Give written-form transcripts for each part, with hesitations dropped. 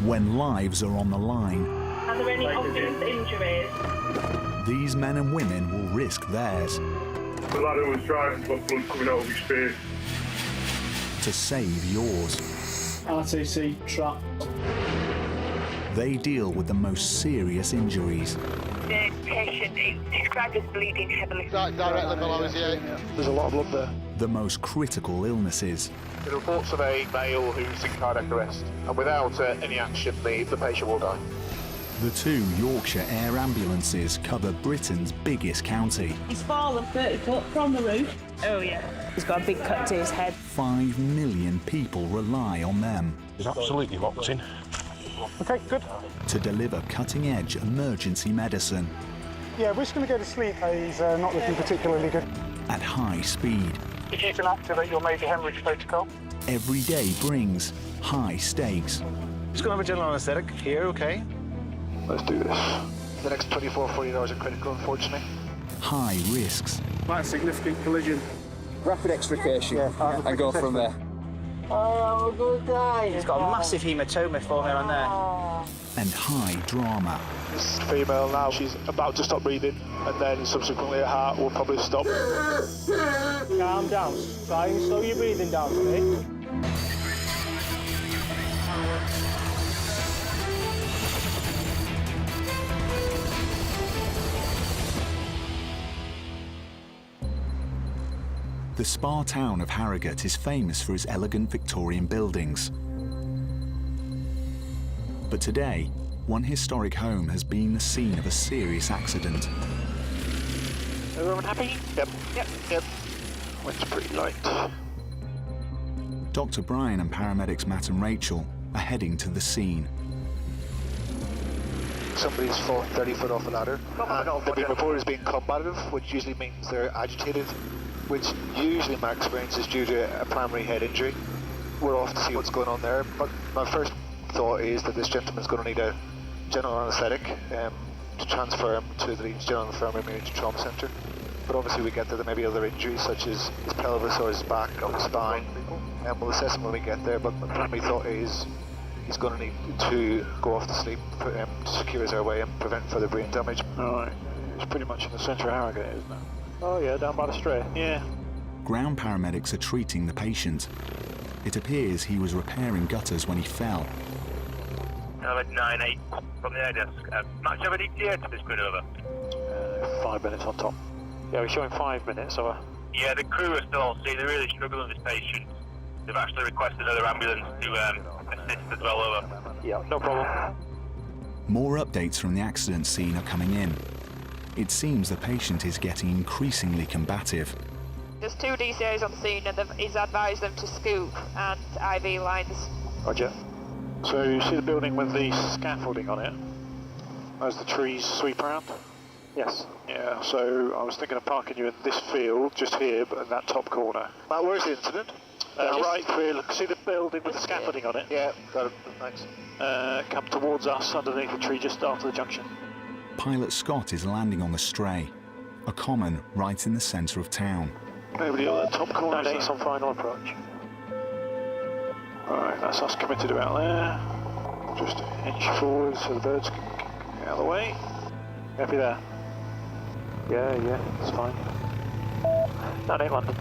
when lives are on the line. Are there any obvious injuries? These men and women will risk theirs The lad who was driving's got blood coming out of his face. to save yours. RTC trap. They deal with the most serious injuries. The patient is described as bleeding heavily. Directly below his ear. There's a lot of blood there. The most critical illnesses. The reports of a male who's in cardiac arrest, and without any action, the patient will die. The 2 Yorkshire Air Ambulances cover Britain's biggest county. He's fallen 30 foot from the roof. Oh yeah. He's got a big cut to his head. 5 million people rely on them He's absolutely locked in. Okay, good. to deliver cutting-edge emergency medicine Yeah, we're just going to go to sleep. He's not looking particularly good. at high speed. If you can activate your major hemorrhage protocol. Every day brings high stakes. Just going to have a general anaesthetic here, okay? Let's do this. The next 24, 48 hours are critical, unfortunately. High risks. Quite a significant collision. Rapid extrication and go from there. Oh, good guy. He's got a massive hematoma forming on there. And high drama. This female now, she's about to stop breathing, and then subsequently her heart will probably stop. Calm down. Try and slow your breathing down for me. The spa town of Harrogate is famous for its elegant Victorian buildings. But today, one historic home has been the scene of a serious accident. Everyone happy? Yep. Wind's pretty light. Dr. Brian and paramedics Matt and Rachel are heading to the scene. Somebody's fallen 30 foot off a ladder, and they've been reported as being combative, which usually means they're agitated, which usually in my experience is due to a primary head injury. We're off to see what's going on there, but my first thought is that this gentleman's going to need a general anaesthetic to transfer him to the Leeds General Infirmary and Trauma Centre. But obviously we get that there may be other injuries such as his pelvis or his back or his spine, and we'll assess him when we get there, but my primary thought is he's going to need to go off to sleep to secure his airway and prevent further brain damage. Alright, it's pretty much in the centre of Harrogate, isn't it? Oh yeah, down by the straight. Yeah. Ground paramedics are treating the patient. It appears he was repairing gutters when he fell. I'm at 9-8 from the air desk. Matt, do you have any ETA to this going over? 5 minutes on top. Yeah, we're showing 5 minutes, so... Yeah, the crew are still on scene. They're really struggling with this patient. They've actually requested another ambulance to assist as well over. Yeah, no problem. More updates from the accident scene are coming in. It seems the patient is getting increasingly combative. There's 2 DCAs on the scene and he's advised them to scoop and IV lines. Roger. So you see the building with the scaffolding on it as the trees sweep around? Yes. Yeah, so I was thinking of parking you in this field, just here, but in that top corner. Matt, where's the incident? Right field. See the building with the scaffolding on it? Yeah, got it. Thanks. Come towards us underneath the tree just after the junction. Pilot Scott is landing on the Stray, a common right in the centre of town. Nobody on that top corner. That's on final approach. Alright, that's us committed about there. Just an inch forward so the birds can get out of the way. Happy there? Yeah, it's fine. That ain't London.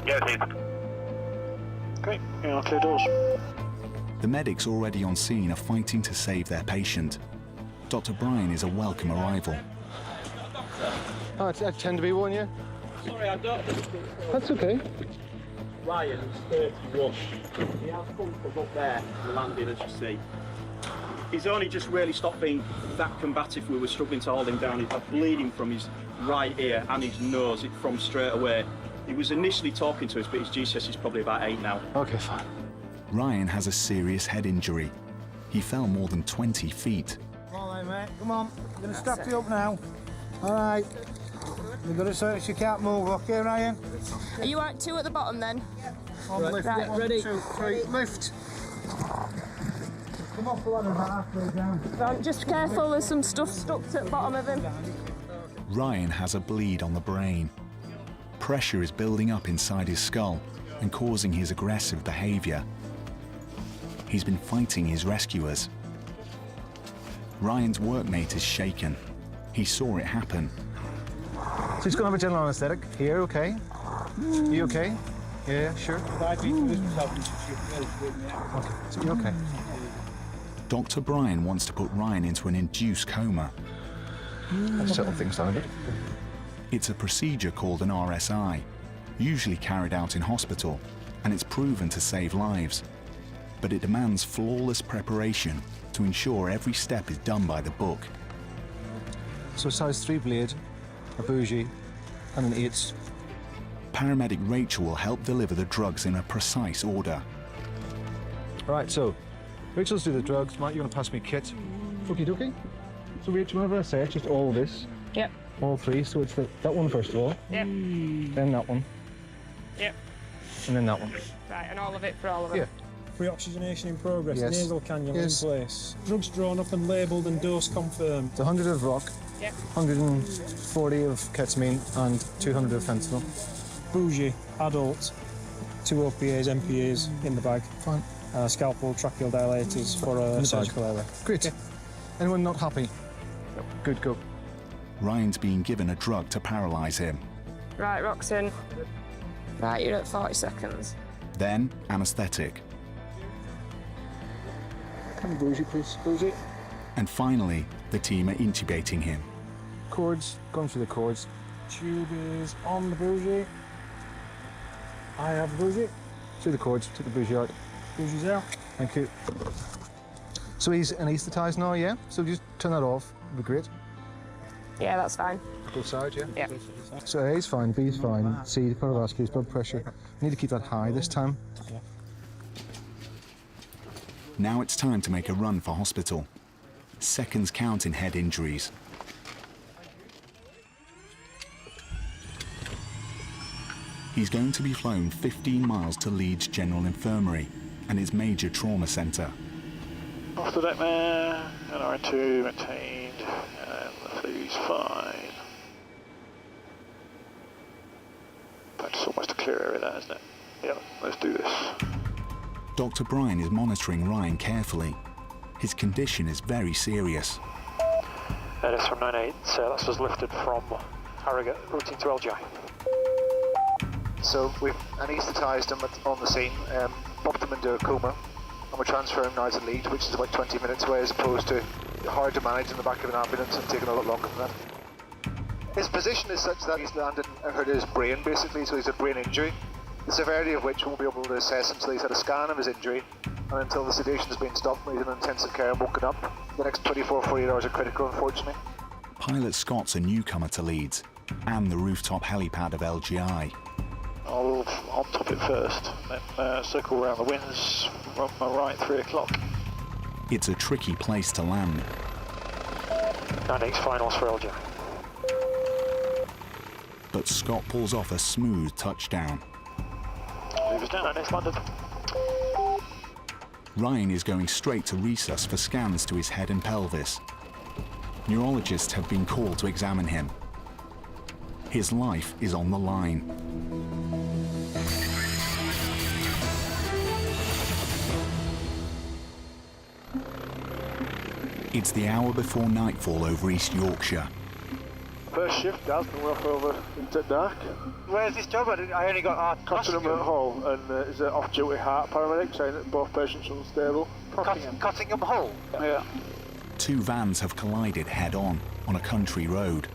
Yeah, it is. Okay, I'll clear doors. The medics already on scene are fighting to save their patient. Dr. Brian is a welcome arrival. Oh, I tend to be one, yeah? Sorry, I don't. That's okay. Ryan is 31. He has come from up there, the landing, as you see. He's only just really stopped being that combative. We were struggling to hold him down. He's had bleeding from his right ear and his nose from straight away. He was initially talking to us, but his GCS is probably about 8 now. Okay, fine. Ryan has a serious head injury. He fell more than 20 feet. All right, mate. Come on. I'm going to strap you up now. All right. You've got to search. You can't move. Okay, Ryan? Are you out 2 at the bottom then? On, lift. Right. 1, 2, 3. Lift. Come off the ladder about halfway down. Just careful, there's some stuff stuck to the bottom of him. Ryan has a bleed on the brain. Pressure is building up inside his skull and causing his aggressive behaviour. He's been fighting his rescuers. Ryan's workmate is shaken. He saw it happen. So he's going to have a general anaesthetic here, okay? You okay? Yeah, sure. Okay, so you okay? Dr. Brian wants to put Ryan into an induced coma. Let's settle things down a bit. It's a procedure called an RSI, usually carried out in hospital, and it's proven to save lives. But it demands flawless preparation to ensure every step is done by the book. So size 3 blade, a bougie, and an 8. Paramedic Rachel will help deliver the drugs in a precise order. Right, so Rachel's do the drugs. Mike, you want to pass me a kit? Okie dokie. So Rachel, whenever I say it, just all this. Yep. All 3. So it's that one first of all. Yep. Then that one. Yep. And then that one. Right, and all of it for all of them? Yeah. Pre-oxygenation in progress, Yes. nasal cannula Yes. in place. Drugs drawn up and labelled and dose confirmed. It's 100 of rock, Yep. 140 of ketamine, and 200 of fentanyl. Bougie, adult, 2 OPAs, MPAs in the bag. Fine. Scalpel, tracheal dilators for In the a bag. surgical area. Great. Okay. Anyone not happy? Good, go. Ryan's being given a drug to paralyse him. Right, Roxanne. Right, you're at 40 seconds. Then, anaesthetic. Come bougie, please. Bougie. And finally, the team are intubating him. Cords, going through the cords. Tube is on the bougie. I have the bougie. Through the cords, took the bougie out. Bougie's out. Thank you. So he's anaesthetised now, yeah? So just turn that off, would be great. Yeah, that's fine. Both sides, yeah? Yeah. So A's fine, B's fine, C, cardiovascular, blood pressure. We need to keep that high this time. Now it's time to make a run for hospital. Seconds count in head injuries. He's going to be flown 15 miles to Leeds General Infirmary and its major trauma centre. Off the deck there, NR2 maintained, and the flu's fine. That's almost a clear area there, isn't it? Yeah, let's do this. Dr. Brian is monitoring Ryan carefully. His condition is very serious. That is from 98, so that's was lifted from Harrogate, routing to LGI. So we've anaesthetised him on the scene, popped him into a coma, and we're transferring him now to Leeds, which is about 20 minutes away, as opposed to hard to manage in the back of an ambulance and taking a lot longer than that. His position is such that he's landed and hurt his brain, basically, so he's a brain injury, the severity of which we won't be able to assess until he's had a scan of his injury, and until the sedation's been stopped and he's in intensive care and woken up. The next 24-48 hours are critical, unfortunately. Pilot Scott's a newcomer to Leeds and the rooftop helipad of LGI. I'll top it first, then circle around the winds, run my right 3 o'clock. It's a tricky place to land. 98's finals for LGI. But Scott pulls off a smooth touchdown. Move us down, 98's landed. Ryan is going straight to resus for scans to his head and pelvis. Neurologists have been called to examine him. His life is on the line. It's the hour before nightfall over East Yorkshire. First shift, Daz, and we're off over into dark. Where's this job? I only got Cottingham at Hull, and is an off-duty heart paramedic, saying that both patients are unstable. Cottingham Hull? Yeah. 2 vans have collided head-on on a country road.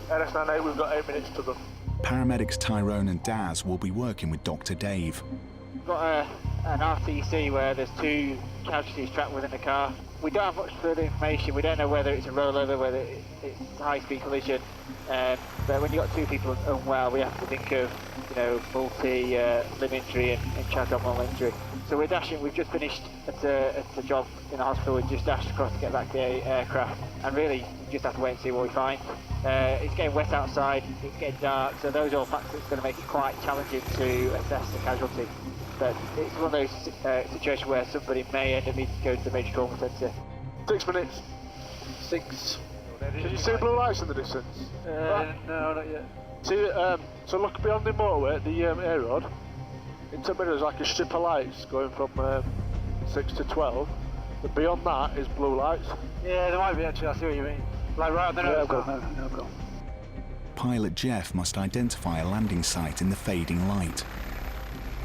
NS98, we've got 8 minutes to them. Paramedics Tyrone and Daz will be working with Dr. Dave. We've got an RTC where there's 2 casualties trapped within the car. We don't have much further information. We don't know whether it's a rollover, whether it's a high-speed collision. But when you've got 2 people unwell, we have to think of, multi-limb injury and trigeminal injury. So we're dashing. We've just finished at a job in the hospital. We just dashed across to get back to the aircraft, and really we just have to wait and see what we find. It's getting wet outside. It's getting dark, so those are all factors that's going to make it quite challenging to assess the casualty. But it's one of those situations where somebody may end up needing to go to the major trauma centre. 6 minutes. 6. Can you see blue lights in the distance? No, not yet. See, so look beyond the motorway, the air road. In 10 minutes, like a strip of lights going from 6 to 12. But beyond that is blue lights. Yeah, there might be actually, I see what you mean. Like right on the nose. Yeah, I've got it. Yeah, I've got it. Pilot Geoff must identify a landing site in the fading light.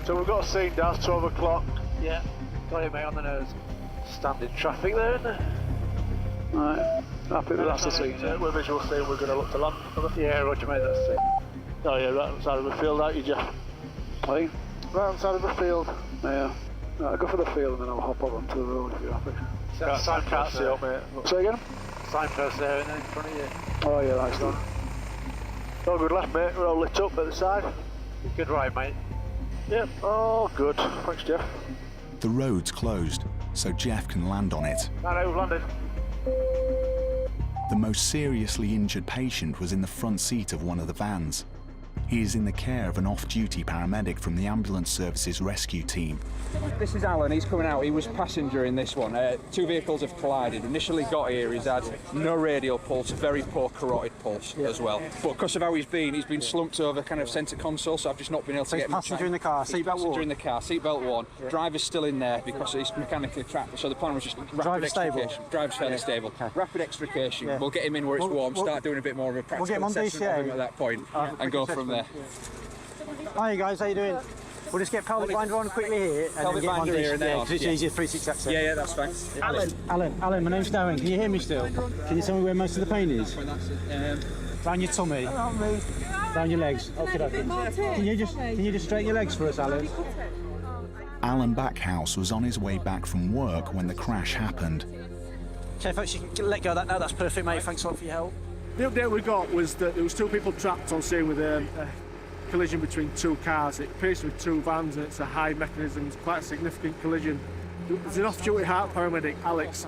So we've got a scene down 12 o'clock. Yeah, got it, mate, on the nose. Standing traffic there, isn't there? Right, happy with that's the scene. Yeah, we're visual scene, we're going to look to land. Yeah, roger, mate, that's it. Oh yeah, right on the side of the field, aren't you, Geoff? Right on the side of the field. Yeah. Right, go for the field and then I'll hop up onto the road if you're happy. Can't see up, mate. Say again? Signpost there and then in front of you. Oh yeah, that's done. All good left, mate. We're all lit up at the side. Good ride, mate. Yep, all good. Thanks, Geoff. The road's closed, so Geoff can land on it. Right, we've landed. The most seriously injured patient was in the front seat of one of the vans. He is in the care of an off-duty paramedic from the ambulance service's rescue team. This is Alan, he's coming out. He was passenger in this one. Two vehicles have collided. Initially got here, he's had no radial pulse, a very poor carotid pulse as well. But because of how he's been slumped over kind of centre console, so I've just not been able to get much. Passenger in the car, seatbelt worn? Passenger in the car, seatbelt worn. Yeah. Driver's still in there because he's mechanically trapped, so the plan was just rapid extrication. Driver's fairly stable. Okay. Rapid extrication. Yeah. We'll get him in where it's warm, start doing a bit more of a practical assessment of him at that point, and go from there. Hi guys, how you doing? We'll just get pelvic binder on quickly here and pelvic then get binder here and then because it's easier 3-6 access. Yeah, that's fine. Alan, my name's Darren. Can you hear me still? Can you tell me where most of the pain is? Down your tummy. Down your legs. Okay. Can you just straighten your legs for us, Alan? Alan Backhouse was on his way back from work when the crash happened. Okay, folks, you can let go of that now. That's perfect, mate. Thanks a lot for your help. The update we got was that there was 2 people trapped on scene with a collision between 2 cars. It appears with 2 vans and it's a high mechanism. It's quite a significant collision. There's an off-duty heart paramedic, Alex.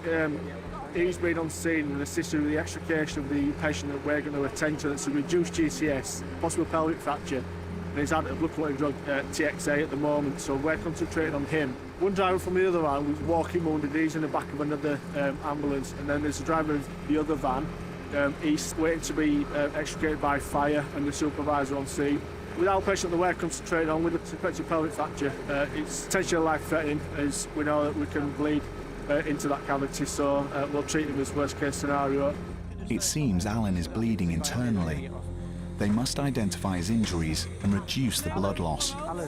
He's been on scene and assisted with the extrication of the patient that we're going to attend to. That's a reduced GCS, possible pelvic fracture. And he's had a blood-clotting drug, TXA, at the moment, so we're concentrating on him. One driver from the other van was walking wounded. He's in the back of another ambulance, and then there's a driver of the other van. He's waiting to be extricated by fire and the supervisor on scene. With our patient that we're concentrating on with a suspected pelvic fracture, it's potentially life-threatening, as we know that we can bleed into that cavity, so we'll treat him as worst-case scenario. It seems Alan is bleeding internally. They must identify his injuries and reduce the blood loss. Alan,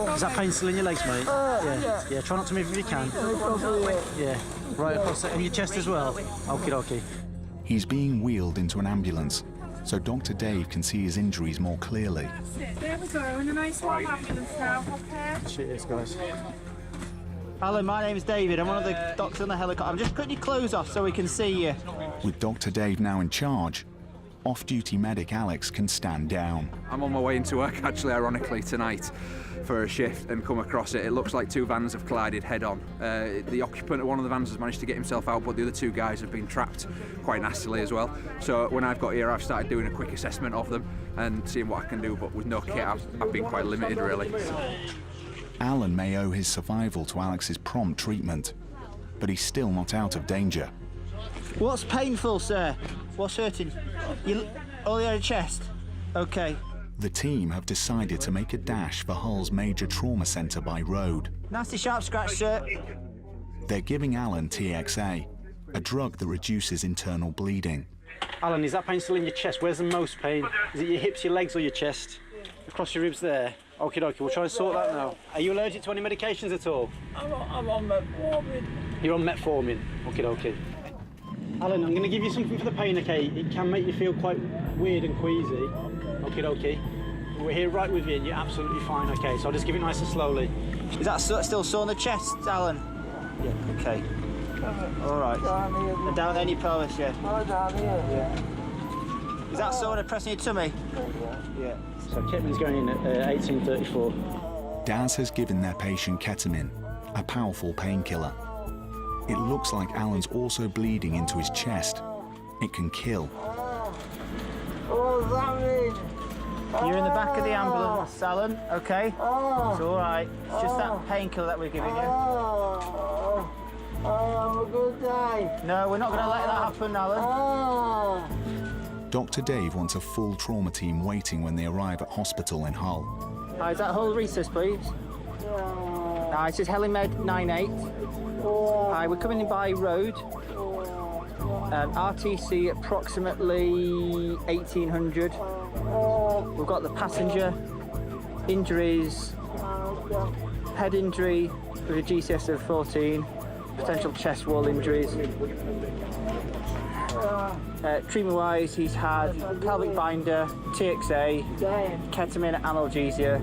is that pain still in your legs, mate? Yeah. Try not to move if you can. Yeah. Right across in your chest as well. Okie. He's being wheeled into an ambulance, so Dr. Dave can see his injuries more clearly. There we go, in a nice warm ambulance now, okay? Cheers, guys. Alan, my name's David. I'm one of the doctors on the helicopter. I'm just putting your clothes off so we can see you. With Dr. Dave now in charge, off-duty medic Alex can stand down. I'm on my way into work, actually, ironically, tonight for a shift and come across it. It looks like 2 vans have collided head-on. The occupant of one of the vans has managed to get himself out, but the other 2 guys have been trapped quite nastily as well. So when I've got here, I've started doing a quick assessment of them and seeing what I can do, but with no kit, I've been quite limited, really. Alan may owe his survival to Alex's prompt treatment, but he's still not out of danger. What's painful, sir? What's hurting? All your chest? Okay. The team have decided to make a dash for Hull's major trauma centre by road. Nasty sharp scratch, sir. They're giving Alan TXA, a drug that reduces internal bleeding. Alan, is that pain still in your chest? Where's the most pain? Is it your hips, your legs, or your chest? Across your ribs there. Okie dokie, we'll try and sort that now. Are you allergic to any medications at all? I'm on metformin. You're on metformin. Okie dokie. Alan, I'm going to give you something for the pain, okay? It can make you feel quite weird and queasy. Okie dokie. We're here right with you and you're absolutely fine, okay? So I'll just give it nice and slowly. Is that still sore in the chest, Alan? Yeah, okay. All right. Down here. And down any pelvis, yeah? Oh, down here. Yeah. Is that sore and pressing your tummy? Yeah. So Ketamine going in at 1834. Daz has given their patient ketamine, a powerful painkiller. It looks like Alan's also bleeding into his chest. It can kill. What does that mean? You're in the back of the ambulance, Alan, okay? It's all right. It's just that painkiller that we're giving you. Have a good day. No, we're not going to let that happen, Alan. Dr. Dave wants a full trauma team waiting when they arrive at hospital in Hull. Hi, is that Hull Resus, please? It says Helimed 98. Hi, we're coming in by road. RTC approximately 1800. We've got the passenger. Injuries. Head injury with a GCS of 14. Potential chest wall injuries. Treatment-wise, he's had pelvic binder, TXA, ketamine, analgesia,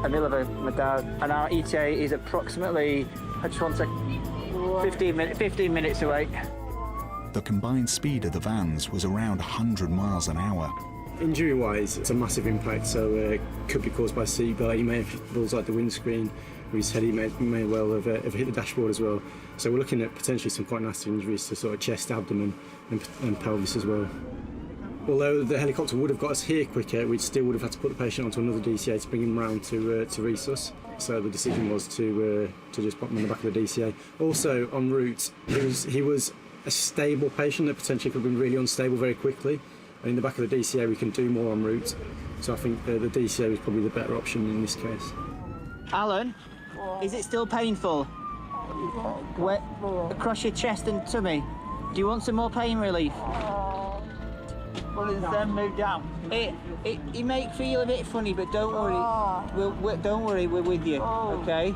amilovidazole, and our ETA is approximately, I just want to say, 15 minutes away. The combined speed of the vans was around 100 miles an hour. Injury-wise, it's a massive impact, so it could be caused by seatbelt. He may have hit balls like the windscreen, or his head he may well have hit the dashboard as well. So we're looking at potentially some quite nasty injuries to sort of chest, abdomen and pelvis as well. Although the helicopter would have got us here quicker, we still would have had to put the patient onto another DCA to bring him round to resus. So the decision was to just pop him in the back of the DCA. Also, en route, he was a stable patient that potentially could have been really unstable very quickly. And in the back of the DCA, we can do more en route. So I think the DCA is probably the better option in this case. Alan, is it still painful? Where, across your chest and tummy? Do you want some more pain relief? Well, it's then moved down. It may feel a bit funny, but don't worry. Don't worry, we're with you, okay?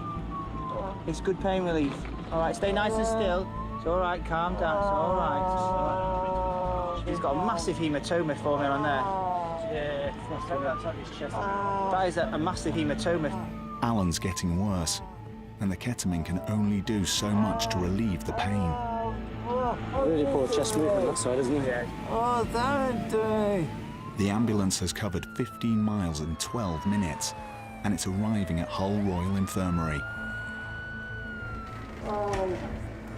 It's good pain relief. All right, stay nice and still. It's all right, calm down, it's all right. He's got a massive hematoma forming on there. Yeah, that's on his chest. That is a massive hematoma. Alan's getting worse, and the ketamine can only do so much to relieve the pain. Really poor chest movement that side, isn't it? Oh, that The ambulance has covered 15 miles in 12 minutes, and it's arriving at Hull Royal Infirmary.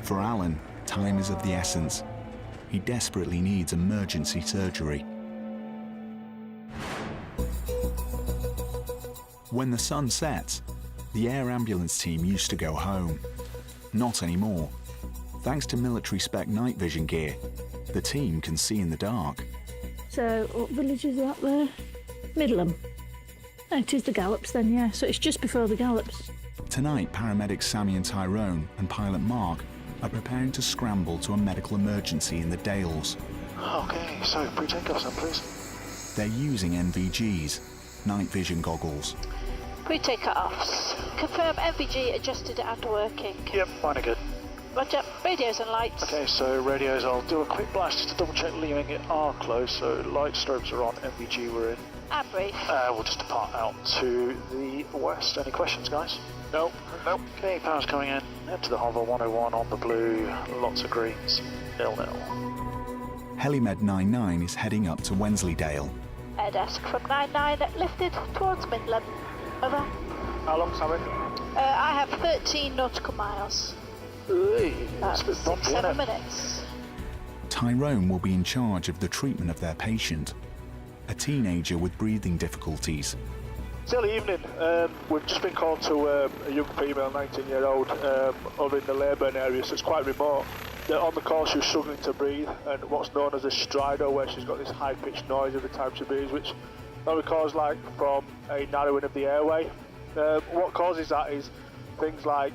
For Alan, time is of the essence. He desperately needs emergency surgery. When the sun sets, the air ambulance team used to go home. Not anymore. Thanks to military spec night vision gear, the team can see in the dark. So, what village is that there? Midland. Oh, it is the Gallops then, yeah. So it's just before the Gallops. Tonight, paramedics Sammy and Tyrone and pilot Mark are preparing to scramble to a medical emergency in the Dales. Okay, so pre-takeoff, then, please. They're using NVGs, night vision goggles. Pre-takeoffs. Confirm NVG adjusted and working. Yep, mine are good. Roger, radios and lights. Okay, so radios, I'll do a quick blast just to double check leaving it are closed, so light strobes are on, NVG we're in. And brief. We'll just depart out to the west. Any questions, guys? Nope. Okay, power's coming in. Head to the hover 101 on the blue, lots of greens, 0-0. Helimed 99 is heading up to Wensleydale. Air desk from 99 lifted towards Midland. Over. How long, Sammy? I have 13 nautical miles. That's a bit bumpy, 7 minutes. Tyrone will be in charge of the treatment of their patient, a teenager with breathing difficulties. It's early evening. We've just been called to a young female, 19-year-old, over in the Leyburn area, so it's quite remote. On the call, she was struggling to breathe, and what's known as a stridor, where she's got this high-pitched noise every time she breathes, which normally causes from a narrowing of the airway. What causes that is things like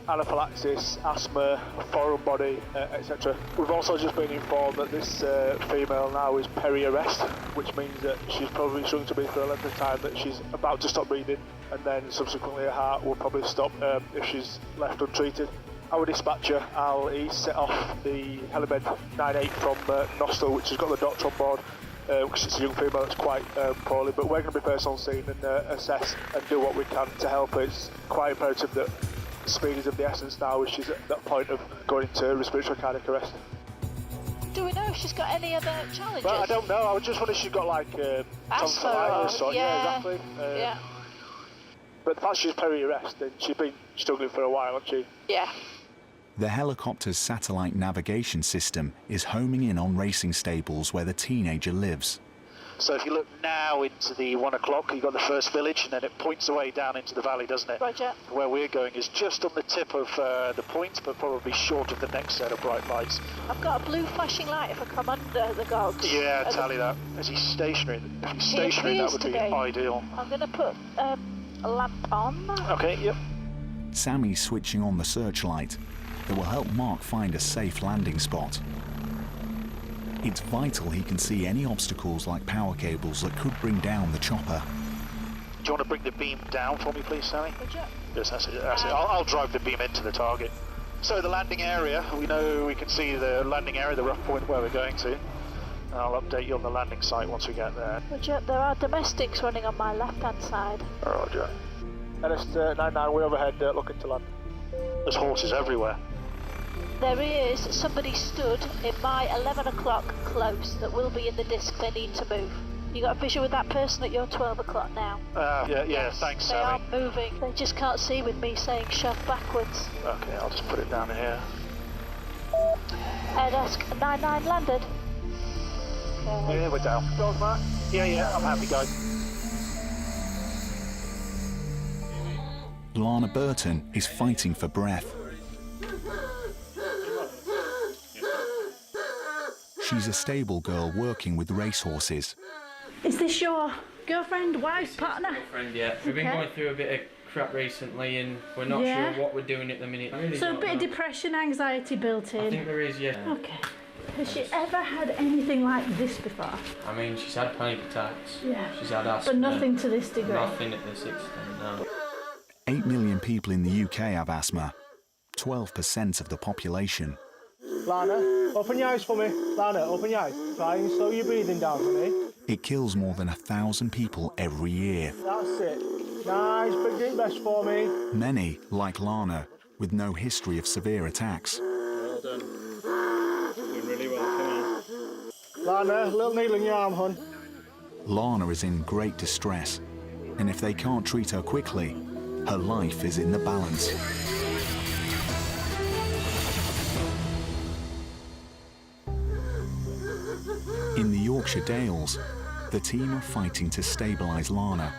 anaphylaxis, asthma, foreign body, etc. We've also just been informed that this female now is peri-arrest, which means that she's probably struggling to breathe for a length of time, that she's about to stop breathing, and then subsequently her heart will probably stop if she's left untreated. Our dispatcher, Al, he set off the Helimed 98 from Nostell, which has got the doctor on board, because it's a young female that's quite poorly, but we're going to be first on scene and assess and do what we can to help her. It's quite imperative that speed is of the essence now, as she's at that point of going into respiratory cardiac arrest. Do we know if she's got any other challenges? Well, I don't know. I was just wondering if she's got tonsillitis or yeah, exactly. Yeah. But the fact she's peri-arrest, then she's been struggling for a while, hasn't she? Yeah. The helicopter's satellite navigation system is homing in on racing stables where the teenager lives. So if you look now into the 1 o'clock, you've got the first village, and then it points away down into the valley, doesn't it? Roger. Where we're going is just on the tip of the point, but probably short of the next set of bright lights. I've got a blue flashing light if I come under the gogs. Yeah, tally that. Is he stationary? If he's stationary, that would be ideal. I'm going to put a lamp on. Okay, yep. Sammy's switching on the searchlight that will help Mark find a safe landing spot. It's vital he can see any obstacles like power cables that could bring down the chopper. Do you want to bring the beam down for me, please, Sammy? Yes, that's it. I'll drive the beam into the target. So the landing area, we can see the landing area, the rough point where we're going to. And I'll update you on the landing site once we get there. Roger, there are domestics running on my left-hand side. Roger. NS99, we're overhead looking to land. There's horses everywhere. There is somebody stood in my 11 o'clock close that will be in the disc. They need to move. You got a visual with that person at your 12 o'clock now? Yeah, thanks, They Sammy. aren't moving. They just can't see with me saying shove backwards. Okay, I'll just put it down here. Air desk 99 landed. Yeah, we're down. Goes, Matt? Yeah, I'm happy, guys. Lana Burton is fighting for breath. She's a stable girl working with racehorses. Is this your girlfriend, wife, partner? Girlfriend, yeah. We've been going through a bit of crap recently and we're not sure what we're doing at the minute. So a bit of depression, anxiety built in? I think there is, yeah. Okay. Has she ever had anything like this before? I mean, she's had panic attacks. Yeah. She's had asthma. But nothing to this degree? Nothing at this extent, no. 8 million people in the UK have asthma, 12% of the population. Lana, open your eyes for me. Lana, open your eyes. Try and slow your breathing down for me. It kills more than 1,000 people every year. That's it. Nice, big deep breaths for me. Many, like Lana, with no history of severe attacks. Well done. Doing really well, come on. Lana, a little needle in your arm, hon. Lana is in great distress, and if they can't treat her quickly, her life is in the balance. In the Yorkshire Dales, the team are fighting to stabilise Lana,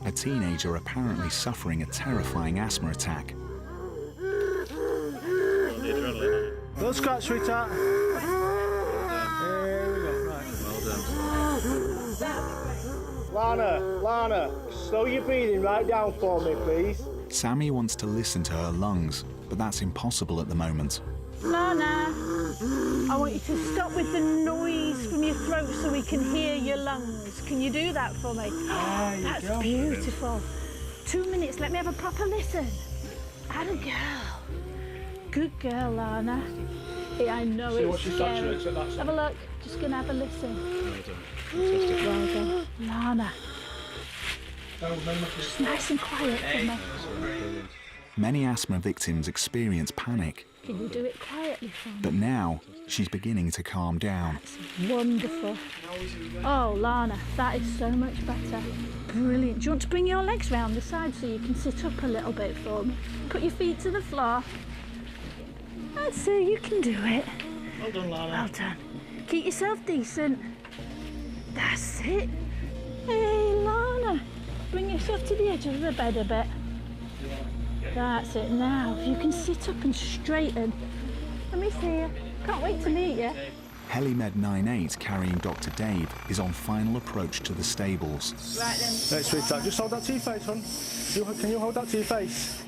a teenager apparently suffering a terrifying asthma attack. Don't scratch, sweetheart. There we go, right. Well done. Lana, slow your breathing right down for me, please. Sammy wants to listen to her lungs, but that's impossible at the moment. Lana, I want you to stop with the noise from your throat so we can hear your lungs. Can you do that for me? That's beautiful. 2 minutes, let me have a proper listen. Atta girl. Good girl, Lana. Yeah, I know it's scary. Have a look, just gonna have a listen. Well done. Lana. Just nice and quiet for me. Many asthma victims experience panic, Can you do it quietly for me? but now she's beginning to calm down. Wonderful. Oh, Lana, that is so much better. Brilliant. Do you want to bring your legs round the side so you can sit up a little bit for me? Put your feet to the floor. That's it, you can do it. Well done, Lana. Well done. Keep yourself decent. That's it. Hey, Lana. Bring yourself to the edge of the bed a bit. That's it. Now, if you can sit up and straighten. Let me see you. Can't wait to meet you. Helimed 98 carrying Dr. Dave is on final approach to the stables. Right then. Right, sweetheart, just hold that to your face, hon. Can you hold that to your face?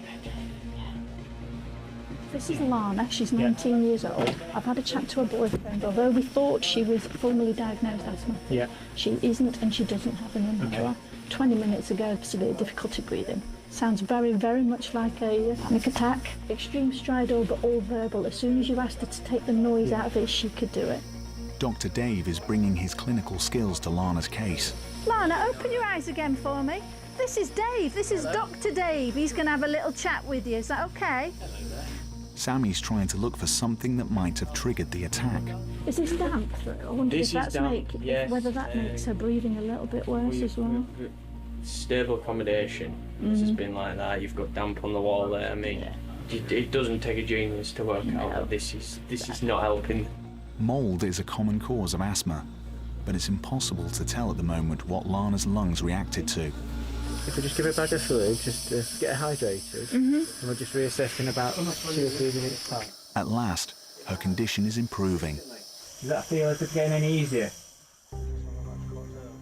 This is Lana, she's 19 years old. I've had a chat to her boyfriend, although we thought she was formally diagnosed asthma. Yeah. She isn't, and she doesn't have an inhaler. 20 minutes ago, severe difficulty breathing. Sounds very, very much like a panic attack. Extreme stridor, but all verbal. As soon as you asked her to take the noise out of it, she could do it. Dr. Dave is bringing his clinical skills to Lana's case. Lana, open your eyes again for me. This is Dave. This is Dr. Dave. He's going to have a little chat with you. Is that okay? Sammy's trying to look for something that might have triggered the attack. Is this damp? I wonder This if that's is damp, yes. whether that makes her breathing a little bit worse as well. Stable accommodation. This has been like that. You've got damp on the wall there. I mean, it doesn't take a genius to work out that this is not helping. Mould is a common cause of asthma, but it's impossible to tell at the moment what Lana's lungs reacted to. If we just give her a bag of fluid, just get her hydrated, and we'll just reassess in about 2 or 3 minutes' time. At last, her condition is improving. Does that feel as if it's getting any easier?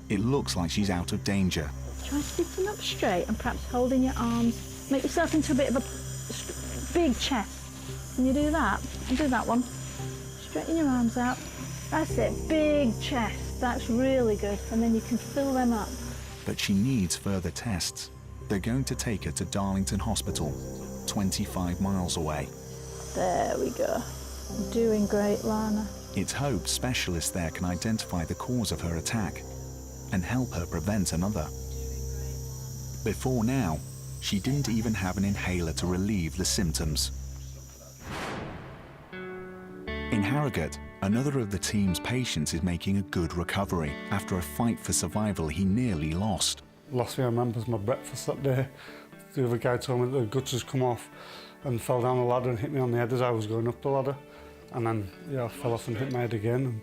It looks like she's out of danger. Try sitting up straight and perhaps holding your arms. Make yourself into a bit of a big chest. Can you do that? And do that one. Straighten your arms out. That's it, big chest. That's really good. And then you can fill them up. But she needs further tests. They're going to take her to Darlington Hospital, 25 miles away. There we go. Doing great, Lana. It's hoped specialists there can identify the cause of her attack and help her prevent another. Before now, she didn't even have an inhaler to relieve the symptoms. In Harrogate, another of the team's patients is making a good recovery after a fight for survival he nearly lost. Last thing I remember was my breakfast that day. The other guy told me that the guts has come off and fell down the ladder and hit me on the head as I was going up the ladder. And then, yeah, I fell off and hit my head again.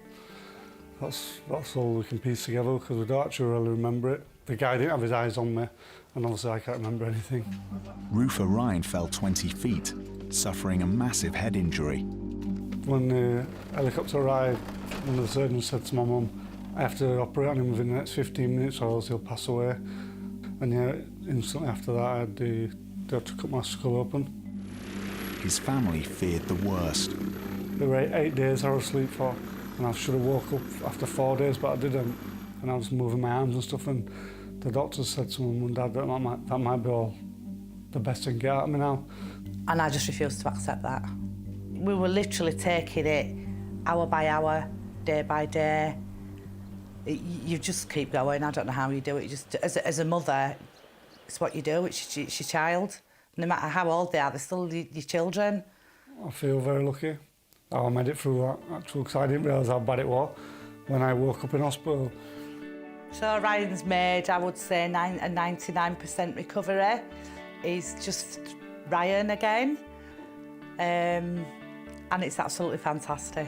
And that's all we can piece together because we don't actually really remember it. The guy didn't have his eyes on me, and obviously I can't remember anything. Rufa Ryan fell 20 feet, suffering a massive head injury. When the helicopter arrived, one of the surgeons said to my mum, I have to operate on him within the next 15 minutes or else he'll pass away. And yeah, instantly after that, they had to cut my skull open. His family feared the worst. There were 8 days I was asleep for, and I should have woke up after 4 days, but I didn't. And I was moving my arms and stuff, and the doctors said to Mum and Dad that might be all the best thing get out of me now. And I just refused to accept that. We were literally taking it hour by hour, day by day. You just keep going. I don't know how you do it. Just as a mother, it's what you do. It's your child. No matter how old they are, they're still your children. I feel very lucky. I made it through that actual, because I didn't realise how bad it was when I woke up in hospital. So Ryan's made, I would say, a 99% recovery. He's just Ryan again. And it's absolutely fantastic.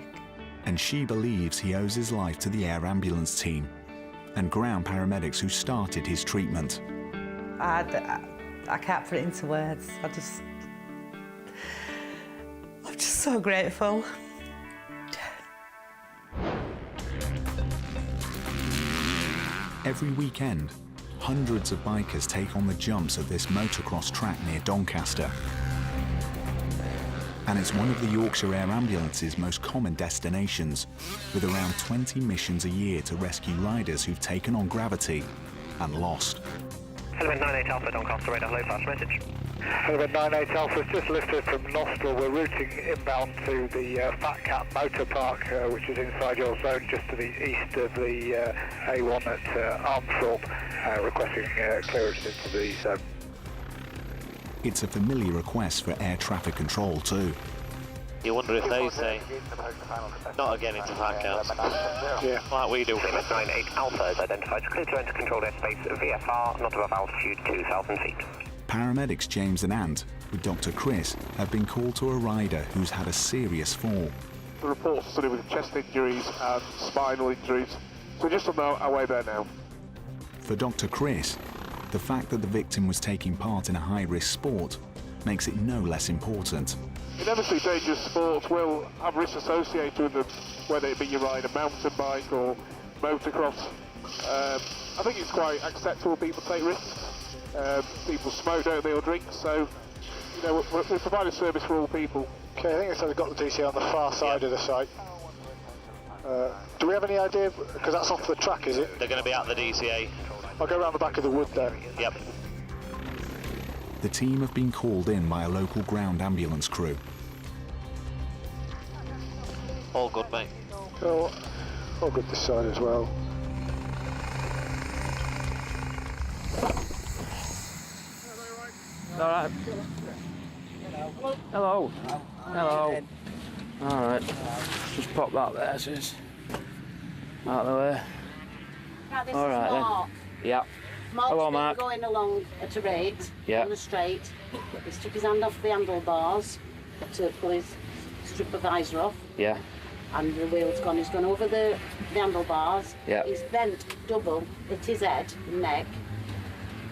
And she believes he owes his life to the air ambulance team and ground paramedics who started his treatment. I can't put it into words. I'm just so grateful. Every weekend, hundreds of bikers take on the jumps at this motocross track near Doncaster. And it's one of the Yorkshire Air Ambulance's most common destinations, with around 20 missions a year to rescue riders who've taken on gravity and lost. Helimed 98 Alpha, Doncaster radar, hello, flash message. Helimed 98 Alpha is just lifted from Nostril. We're routing inbound to the Fat Cat Motor Park, which is inside your zone, just to the east of the A1 at Armthorpe, requesting clearance into the zone. It's a familiar request for air traffic control too. You wonder if they say, not again into Fat Cats. Yeah. Like we do. Helimed 98 Alpha is identified as clear to enter controlled airspace VFR, not above altitude 2,000 feet. Paramedics James and Ant, with Dr. Chris, have been called to a rider who's had a serious fall. The reports are to do with chest injuries and spinal injuries, so just on our way there now. For Dr. Chris, the fact that the victim was taking part in a high-risk sport makes it no less important. Inevitably, dangerous sports will have risks associated with them, whether it be you ride a mountain bike or motocross. I think it's quite acceptable people take risks. People smoke, don't they, or drink, so you know, we provide a service for all people. Okay, I think it says we've got the DCA on the far side of the site. Do we have any idea, because that's off the track, is it? They're going to be at the DCA. I'll go around the back of the wood there. Yep. The team have been called in by a local ground ambulance crew. All good, mate. All good this side as well. All right. Hello. Hello. All right. Just pop that there, sis. Out of the way. Right, this all is right Mark. then. Yeah. Mark's Hello, been Mark. going along at a rate on the straight. He's took his hand off the handlebars to pull his strip of visor off. Yeah. And the wheel's gone. He's gone over the handlebars. Yeah. He's bent double at his head and neck.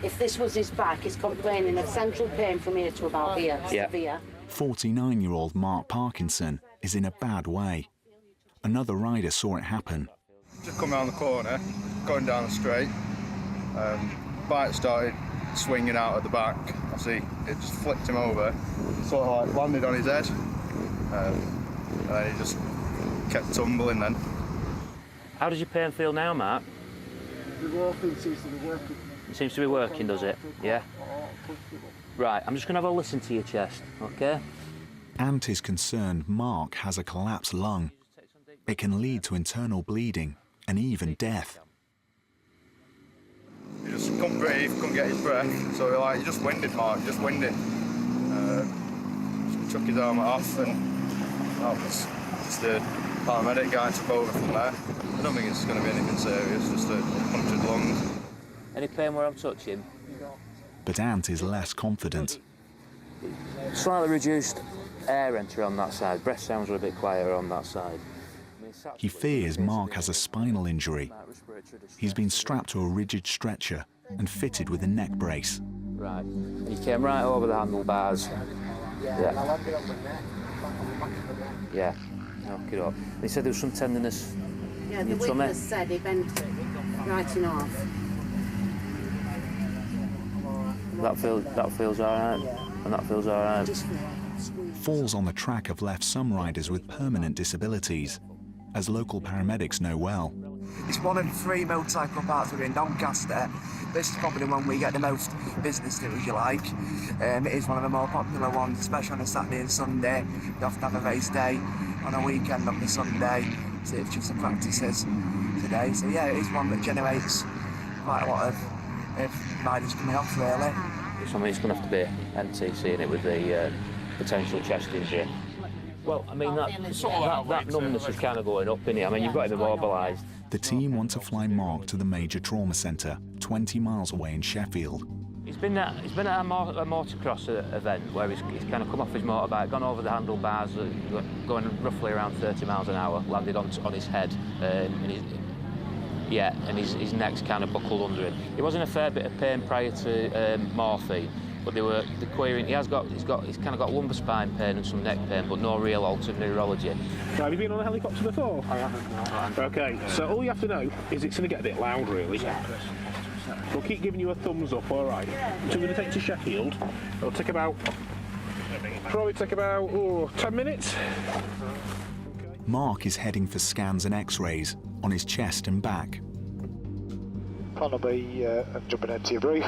If this was his back, he's complaining of central pain from here to about here, severe. 49-year-old Mark Parkinson is in a bad way. Another rider saw it happen. Just come around the corner, going down the straight. Bike started swinging out at the back, obviously it just flipped him over, sort of like landed on his head, and then he just kept tumbling then. How does your pain feel now, Mark? The walking seems to be working. It seems to be working, does it? Yeah? Right, I'm just going to have a listen to your chest, OK? Ant is concerned Mark has a collapsed lung. It can lead to internal bleeding and even death. He just couldn't breathe, couldn't get his breath, so he just winded Mark, just winded. Took his helmet off, and that was just the paramedic guy took over from there. I don't think it's going to be anything serious, just a punctured lung. Any pain where I'm touching? But Ant is less confident. Slightly reduced air entry on that side. Breath sounds are a bit quieter on that side. He fears Mark has a spinal injury. He's been strapped to a rigid stretcher and fitted with a neck brace. Right. He came right over the handlebars. Yeah. Yeah. Knock it up. He said there was some tenderness in the your tummy. witness said he bent right in half. That feels all right, and that feels all right. Falls on the track have left some riders with permanent disabilities, as local paramedics know well. It's one of 3 motorcycle parks within Doncaster. This is probably the one we get the most business to, if you like. It is one of the more popular ones, especially on a Saturday and Sunday. You have to have a race day on a weekend on the Sunday. So it's just the practices today. So yeah, it is one that generates quite a lot of riders coming off, really. So I mean, it's going to have to be NT seeing it with the potential chest injury. Well, I mean, that numbness is kind of going up, isn't it? I mean, you've got him immobilised. The team want to fly Mark to the major trauma centre, 20 miles away in Sheffield. He's been at a motocross event where he's kind of come off his motorbike, gone over the handlebars, going roughly around 30 miles an hour, landed on his head, and his neck's kind of buckled under him. He was in a fair bit of pain prior to morphine, but the querying, he's kind of got lumbar spine pain and some neck pain, but no real altered neurology. Have you been on a helicopter before? I haven't. Okay, so all you have to know is it's going to get a bit loud, really. We'll keep giving you a thumbs up, all right? So we're going to take to Sheffield. It'll take about 10 minutes. Mark is heading for scans and x-rays on his chest and back. Plan will be, jumping into your brief,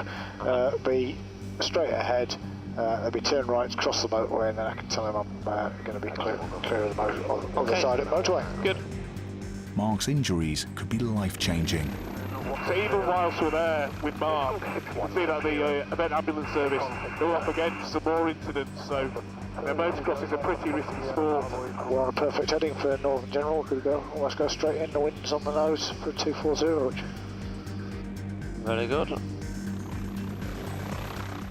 be straight ahead, they'll be turn right across the motorway, and then I can tell him I'm going to be clear of the other side of the motorway. Good. Mark's injuries could be life-changing. So even whilst we're there with Mark, we see that the event ambulance service, they're up against some more incidents, so motocross is a pretty risky sport. We're on a perfect heading for Northern General. Could go almost go straight in, the wind's on the nose for 240. Very good.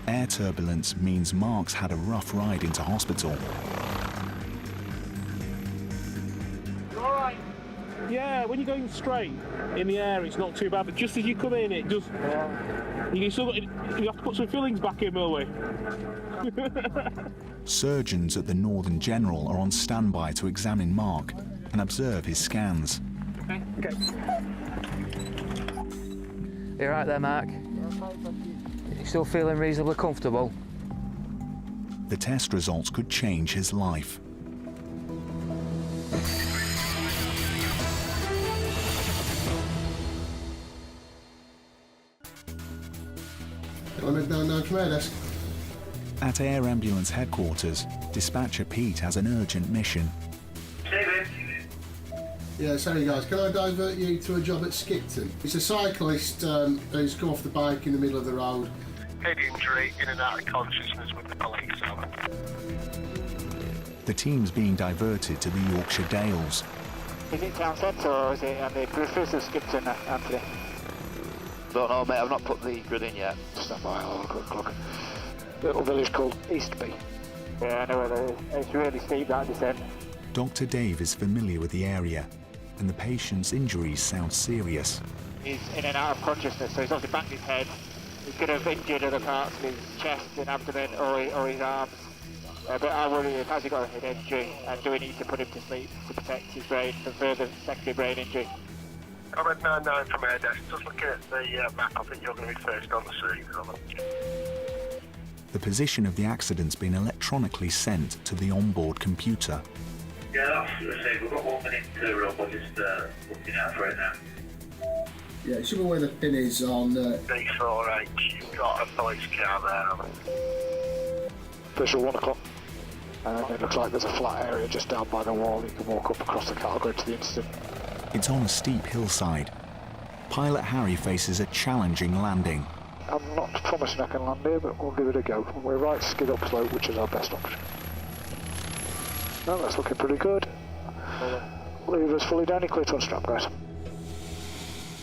Air turbulence means Mark's had a rough ride into hospital. All right. Yeah, when you're going straight in the air, it's not too bad, but just as you come in, it does. You have to put some fillings back in, will we? Surgeons at the Northern General are on standby to examine Mark and observe his scans. Okay. You all right there, Mark? You still feeling reasonably comfortable? The test results could change his life. At Air Ambulance headquarters, dispatcher Pete has an urgent mission. Yeah, sorry guys, can I divert you to a job at Skipton? It's a cyclist who's come off the bike in the middle of the road. Head injury, in and out of consciousness with the police. The team's being diverted to the Yorkshire Dales. Is it town centre or is it on the peripheries of Skipton, Anthony? Don't know, mate, I've not put the grid in yet. Stand by, I'll have a quick look. Little village called Eastby. Yeah, I know where that is. It's really steep, that descent. Dr. Dave is familiar with the area, and the patient's injuries sound serious. He's in and out of consciousness, so he's obviously banged his head. He could have injured other parts of his chest and abdomen or his arms. But I worry if has he got a head injury, and do we need to put him to sleep to protect his brain from further secondary brain injury? Comment 99 from Air Desk. Just looking at the map, I think you're going to be first on the scene. The position of the accident's been electronically sent to the onboard computer. Yeah, that's it. We've got 1 minute to run. We're just looking out for it now. Yeah, show me where the pin is on... D4H, you've got a police car there. Official 1 o'clock. It looks like there's a flat area just down by the wall. You can walk up across the cargo to the incident. It's on a steep hillside. Pilot Harry faces a challenging landing. I'm not promising I can land here, but we'll give it a go. We're right skid upslope, which is our best option. No, that's looking pretty good. Leave us fully down and clear to unstrap, guys.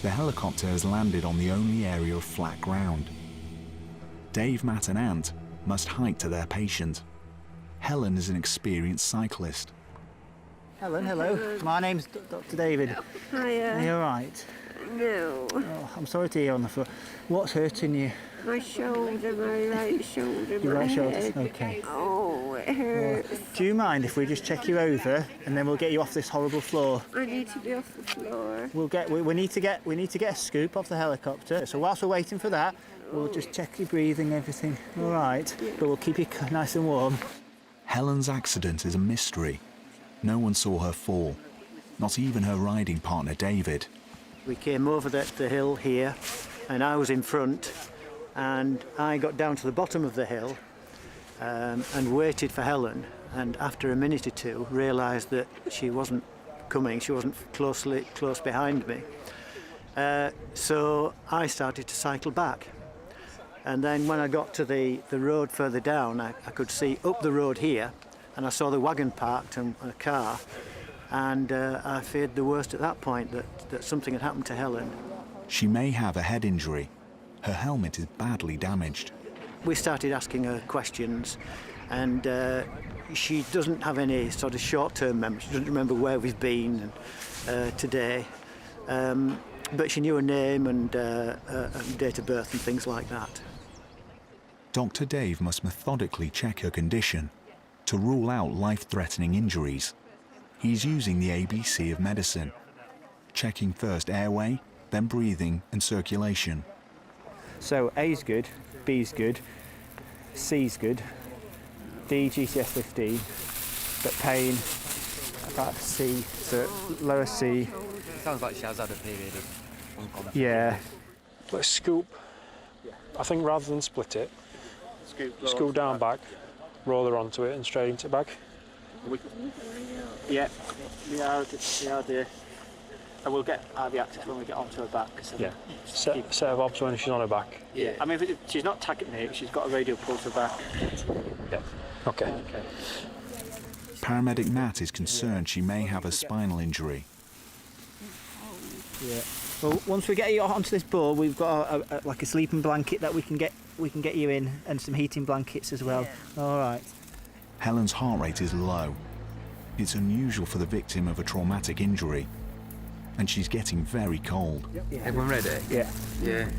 The helicopter has landed on the only area of flat ground. Dave, Matt and Ant must hike to their patient. Helen is an experienced cyclist. Helen, hello. My name's Dr. David. Hiya. Are you all right? No. Oh, I'm sorry to hear on the floor. What's hurting you? My shoulder, my right shoulder, Your my right shoulder? head. Okay. Oh, it hurts. Do you mind if we just check you over and then we'll get you off this horrible floor? I need to be off the floor. We need to get a scoop off the helicopter. So whilst we're waiting for that, we'll just check your breathing, everything. All right. Yeah. But we'll keep you nice and warm. Helen's accident is a mystery. No one saw her fall, not even her riding partner David. We came over the hill here and I was in front and I got down to the bottom of the hill and waited for Helen, and after a minute or two realised that she wasn't coming, she wasn't close behind me. So I started to cycle back, and then when I got to the road further down I could see up the road here and I saw the wagon parked and a car, and I feared the worst at that point, that something had happened to Helen. She may have a head injury. Her helmet is badly damaged. We started asking her questions, and she doesn't have any sort of short-term memory. She doesn't remember where we've been today, but she knew her name and date of birth and things like that. Dr. Dave must methodically check her condition to rule out life-threatening injuries. He's using the ABC of medicine, checking first airway, then breathing and circulation. So A's good, B's good, C's good, D, GCS 15, but pain, about C, so lower C. Sounds like she has had a period of unconscious. Yeah. Let's scoop. I think rather than split it, scoop down back, roll her onto it and straight into it back. Yeah, we are there. And we'll get RV access when we get onto her back. So yeah, set of obs when she's on her back. Yeah, I mean, if she's not tagging me, she's got a radial pulse her back. Yeah, okay. Paramedic Matt is concerned she may have a spinal injury. Yeah. Well, once we get you onto this board, we've got like a sleeping blanket that we can get you in, and some heating blankets as well. Yeah. All right. Helen's heart rate is low. It's unusual for the victim of a traumatic injury, and she's getting very cold. Yeah. Everyone ready? Yeah. Yeah.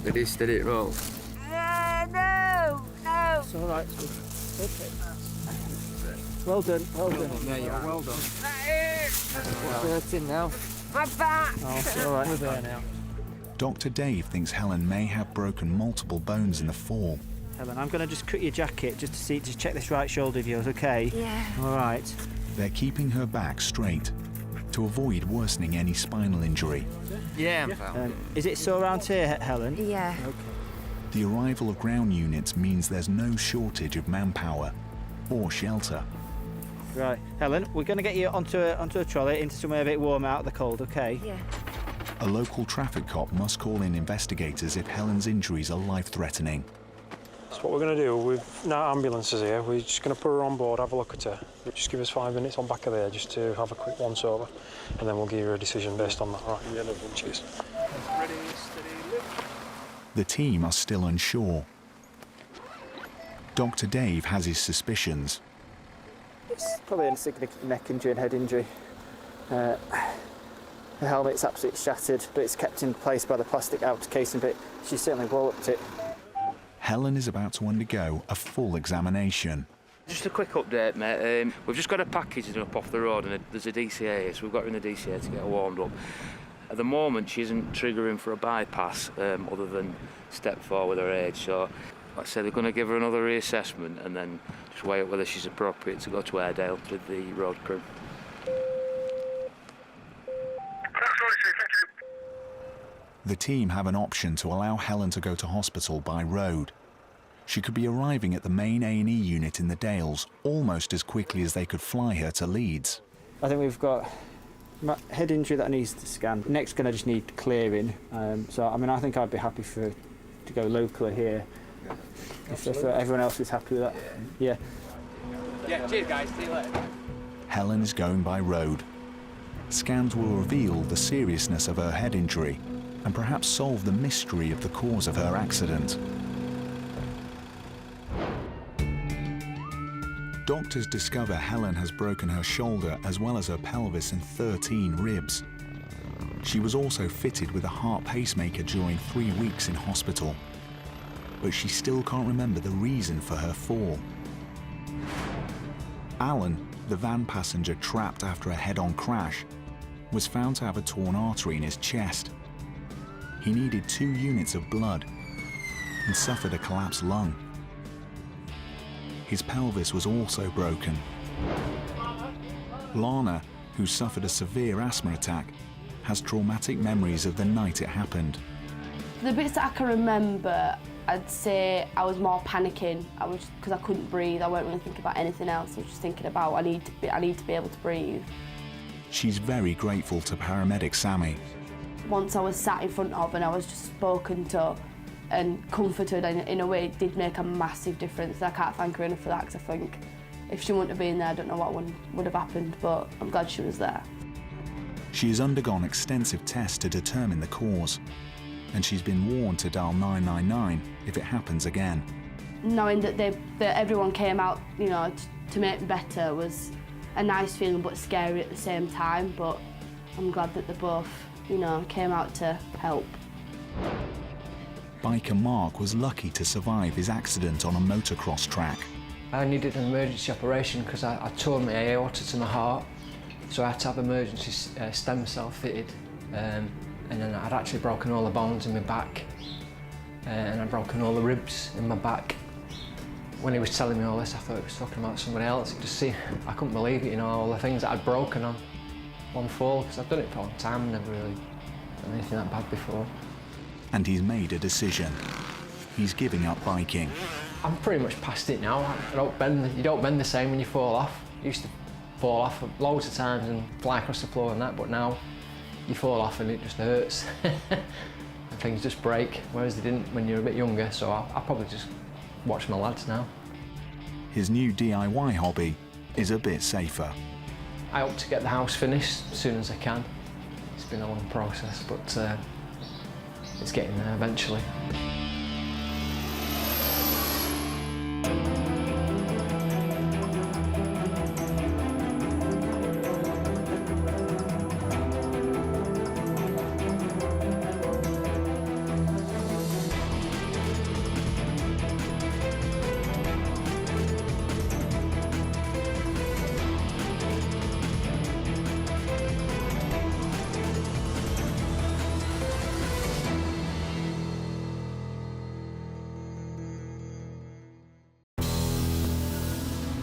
Ready, steady, roll. No. It's all right. Okay. Well done. Yeah, you are. Well done. It's hurting now. My back. Oh, it's all right. We're there now. Dr. Dave thinks Helen may have broken multiple bones in the fall. Helen, I'm going to just cut your jacket just to check this right shoulder of yours, okay? Yeah. All right. They're keeping her back straight to avoid worsening any spinal injury. Yeah, I'm fine. Is it sore around here, Helen? Yeah. Okay. The arrival of ground units means there's no shortage of manpower or shelter. Right, Helen, we're going to get you onto a trolley into somewhere a bit warm out of the cold, okay? Yeah. A local traffic cop must call in investigators if Helen's injuries are life-threatening. So what we're going to do, we've now ambulances here, we're just going to put her on board, have a look at her. Just give us 5 minutes on back of there just to have a quick once-over, and then we'll give you a decision based on that. All right, yeah, no problem. Cheers. Ready, steady, lift. The team are still unsure. Dr. Dave has his suspicions. It's probably a significant neck injury and head injury. The helmet's absolutely shattered, but it's kept in place by the plastic outer casing, but she certainly walloped it. Helen is about to undergo a full examination. Just a quick update, mate. We've just got a package up off the road and there's a DCA, so we've got her in the DCA to get her warmed up. At the moment, she isn't triggering for a bypass other than step 4 with her age, so Like I say, they're going to give her another reassessment and then just weigh up whether she's appropriate to go to Airedale with the road crew. The team have an option to allow Helen to go to hospital by road. She could be arriving at the main A&E unit in the Dales almost as quickly as they could fly her to Leeds. I think we've got head injury that needs to scan. Neck's going to just need clearing. So, I mean, I think I'd be happy to go locally here. If everyone else is happy with that. Yeah. Yeah, cheers guys, see you later. Helen is going by road. Scans will reveal the seriousness of her head injury and perhaps solve the mystery of the cause of her accident. Doctors discover Helen has broken her shoulder as well as her pelvis and 13 ribs. She was also fitted with a heart pacemaker during 3 weeks in hospital. But she still can't remember the reason for her fall. Alan, the van passenger trapped after a head-on crash, was found to have a torn artery in his chest. He needed 2 units of blood and suffered a collapsed lung. His pelvis was also broken. Lana, who suffered a severe asthma attack, has traumatic memories of the night it happened. The bits that I can remember, I'd say I was more panicking. Because I couldn't breathe. I weren't really thinking about anything else. I was just thinking about I need to be able to breathe. She's very grateful to paramedic Sammy. Once I was sat in front of and I was just spoken to and comforted in a way, it did make a massive difference. I can't thank her enough for that, because I think if she wouldn't have been there, I don't know what would have happened, but I'm glad she was there. She has undergone extensive tests to determine the cause, and she's been warned to dial 999 if it happens again. Knowing that everyone came out, you know, to make me better was a nice feeling but scary at the same time, but I'm glad that they both, you know, came out to help. Biker Mark was lucky to survive his accident on a motocross track. I needed an emergency operation because I tore my aorta to my heart, so I had to have emergency stem cell fitted. And then I'd actually broken all the bones in my back, and I'd broken all the ribs in my back. When he was telling me all this, I thought he was talking about somebody else. I couldn't believe it, you know, all the things that I'd broken on one fall, because I've done it for a long time, never really done anything that bad before. And he's made a decision. He's giving up biking. I'm pretty much past it now. You don't bend the same when you fall off. I used to fall off loads of times and fly across the floor and that, but now you fall off and it just hurts. And things just break, whereas they didn't when you were a bit younger, so I'll probably just watch my lads now. His new DIY hobby is a bit safer. I hope to get the house finished as soon as I can. It's been a long process, but it's getting there eventually.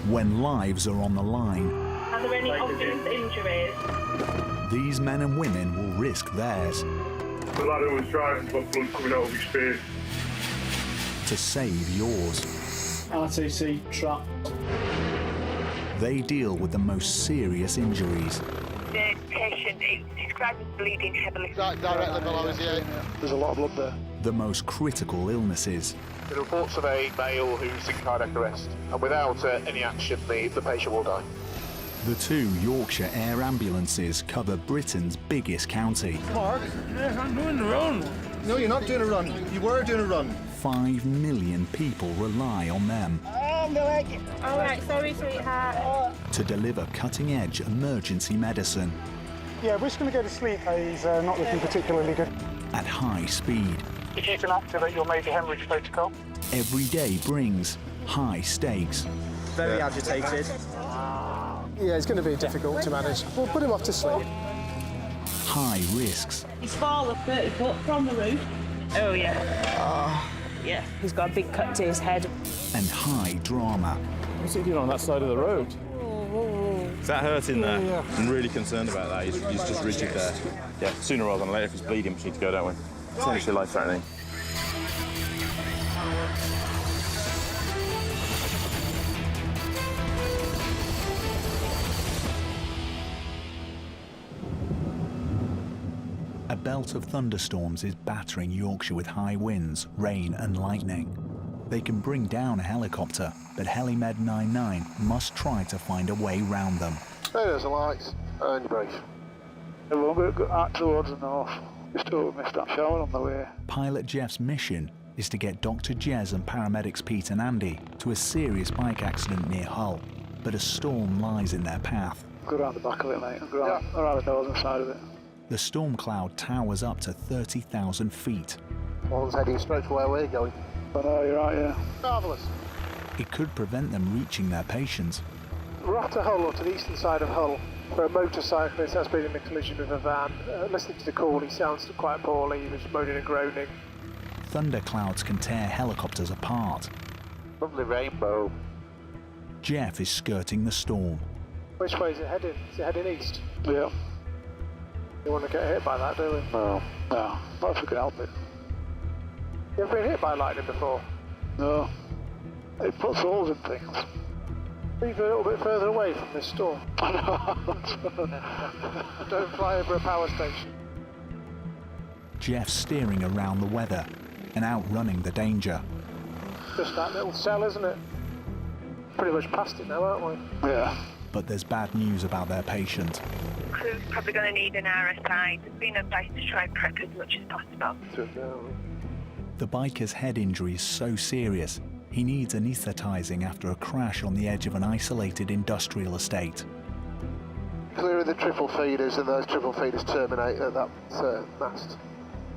When lives are on the line, Are there any obvious injuries? these men and women will risk theirs The lad who was driving's got blood coming out of his face. to save yours. RTC trap. They deal with the most serious injuries. The patient is described as bleeding heavily. Directly below his ear. There's a lot of blood there. The most critical illnesses. The reports of a male who's in cardiac arrest, and without any action, the patient will die. The 2 Yorkshire Air Ambulances cover Britain's biggest county. Mark? Yes, I'm doing the run. No, you're not doing a run. You were doing a run. 5 million people rely on them All right, sorry, sweetheart. to deliver cutting-edge emergency medicine Yeah, we're just going to go to sleep. He's not looking particularly good. at high speed. If you can activate your major hemorrhage protocol. Every day brings high stakes. Very agitated. Yeah, it's going to be difficult to manage. We'll put him off to sleep. High risks. He's fallen 30 foot from the roof. Oh, yeah. Yeah, he's got a big cut to his head. And high drama. What's he doing on that side of the road? Is that hurting there? Yeah. I'm really concerned about that. He's just rigid there. Yeah, sooner rather than later, if he's bleeding, we need to go, don't we? It's actually life-threatening. A belt of thunderstorms is battering Yorkshire with high winds, rain and lightning. They can bring down a helicopter, but Helimed 99 must try to find a way round them. There's the lights, and your brake. We're going to go out towards the north. Just missed that shower on the way. Pilot Geoff's mission is to get Dr. Jez and paramedics Pete and Andy to a serious bike accident near Hull, but a storm lies in their path. Go around the back of it, mate. Go around the northern side of it. The storm cloud towers up to 30,000 feet. One's heading straight for where we're going. I know, you're right, yeah. Marvellous. It could prevent them reaching their patients. We're after Hull, or to the eastern side of Hull, where a motorcyclist has been in a collision with a van. Listening to the call, he sounds quite poorly. He was moaning and groaning. Thunderclouds can tear helicopters apart. Lovely rainbow. Geoff is skirting the storm. Which way is it heading? Is it heading east? Yeah. You want to get hit by that, do we? No, not if we can help it. You ever been hit by lightning before? No. It puts holes in things. Move a little bit further away from this storm. Don't fly over a power station. Geoff's steering around the weather and outrunning the danger. Just that little cell, isn't it? Pretty much past it now, aren't we? Yeah. But there's bad news about their patient. Crew's probably going to need an RSI. There's been advice to try and prep as much as possible. The biker's head injury is so serious, he needs anaesthetising after a crash on the edge of an isolated industrial estate. Clearing the triple feeders, and those triple feeders terminate at that mast.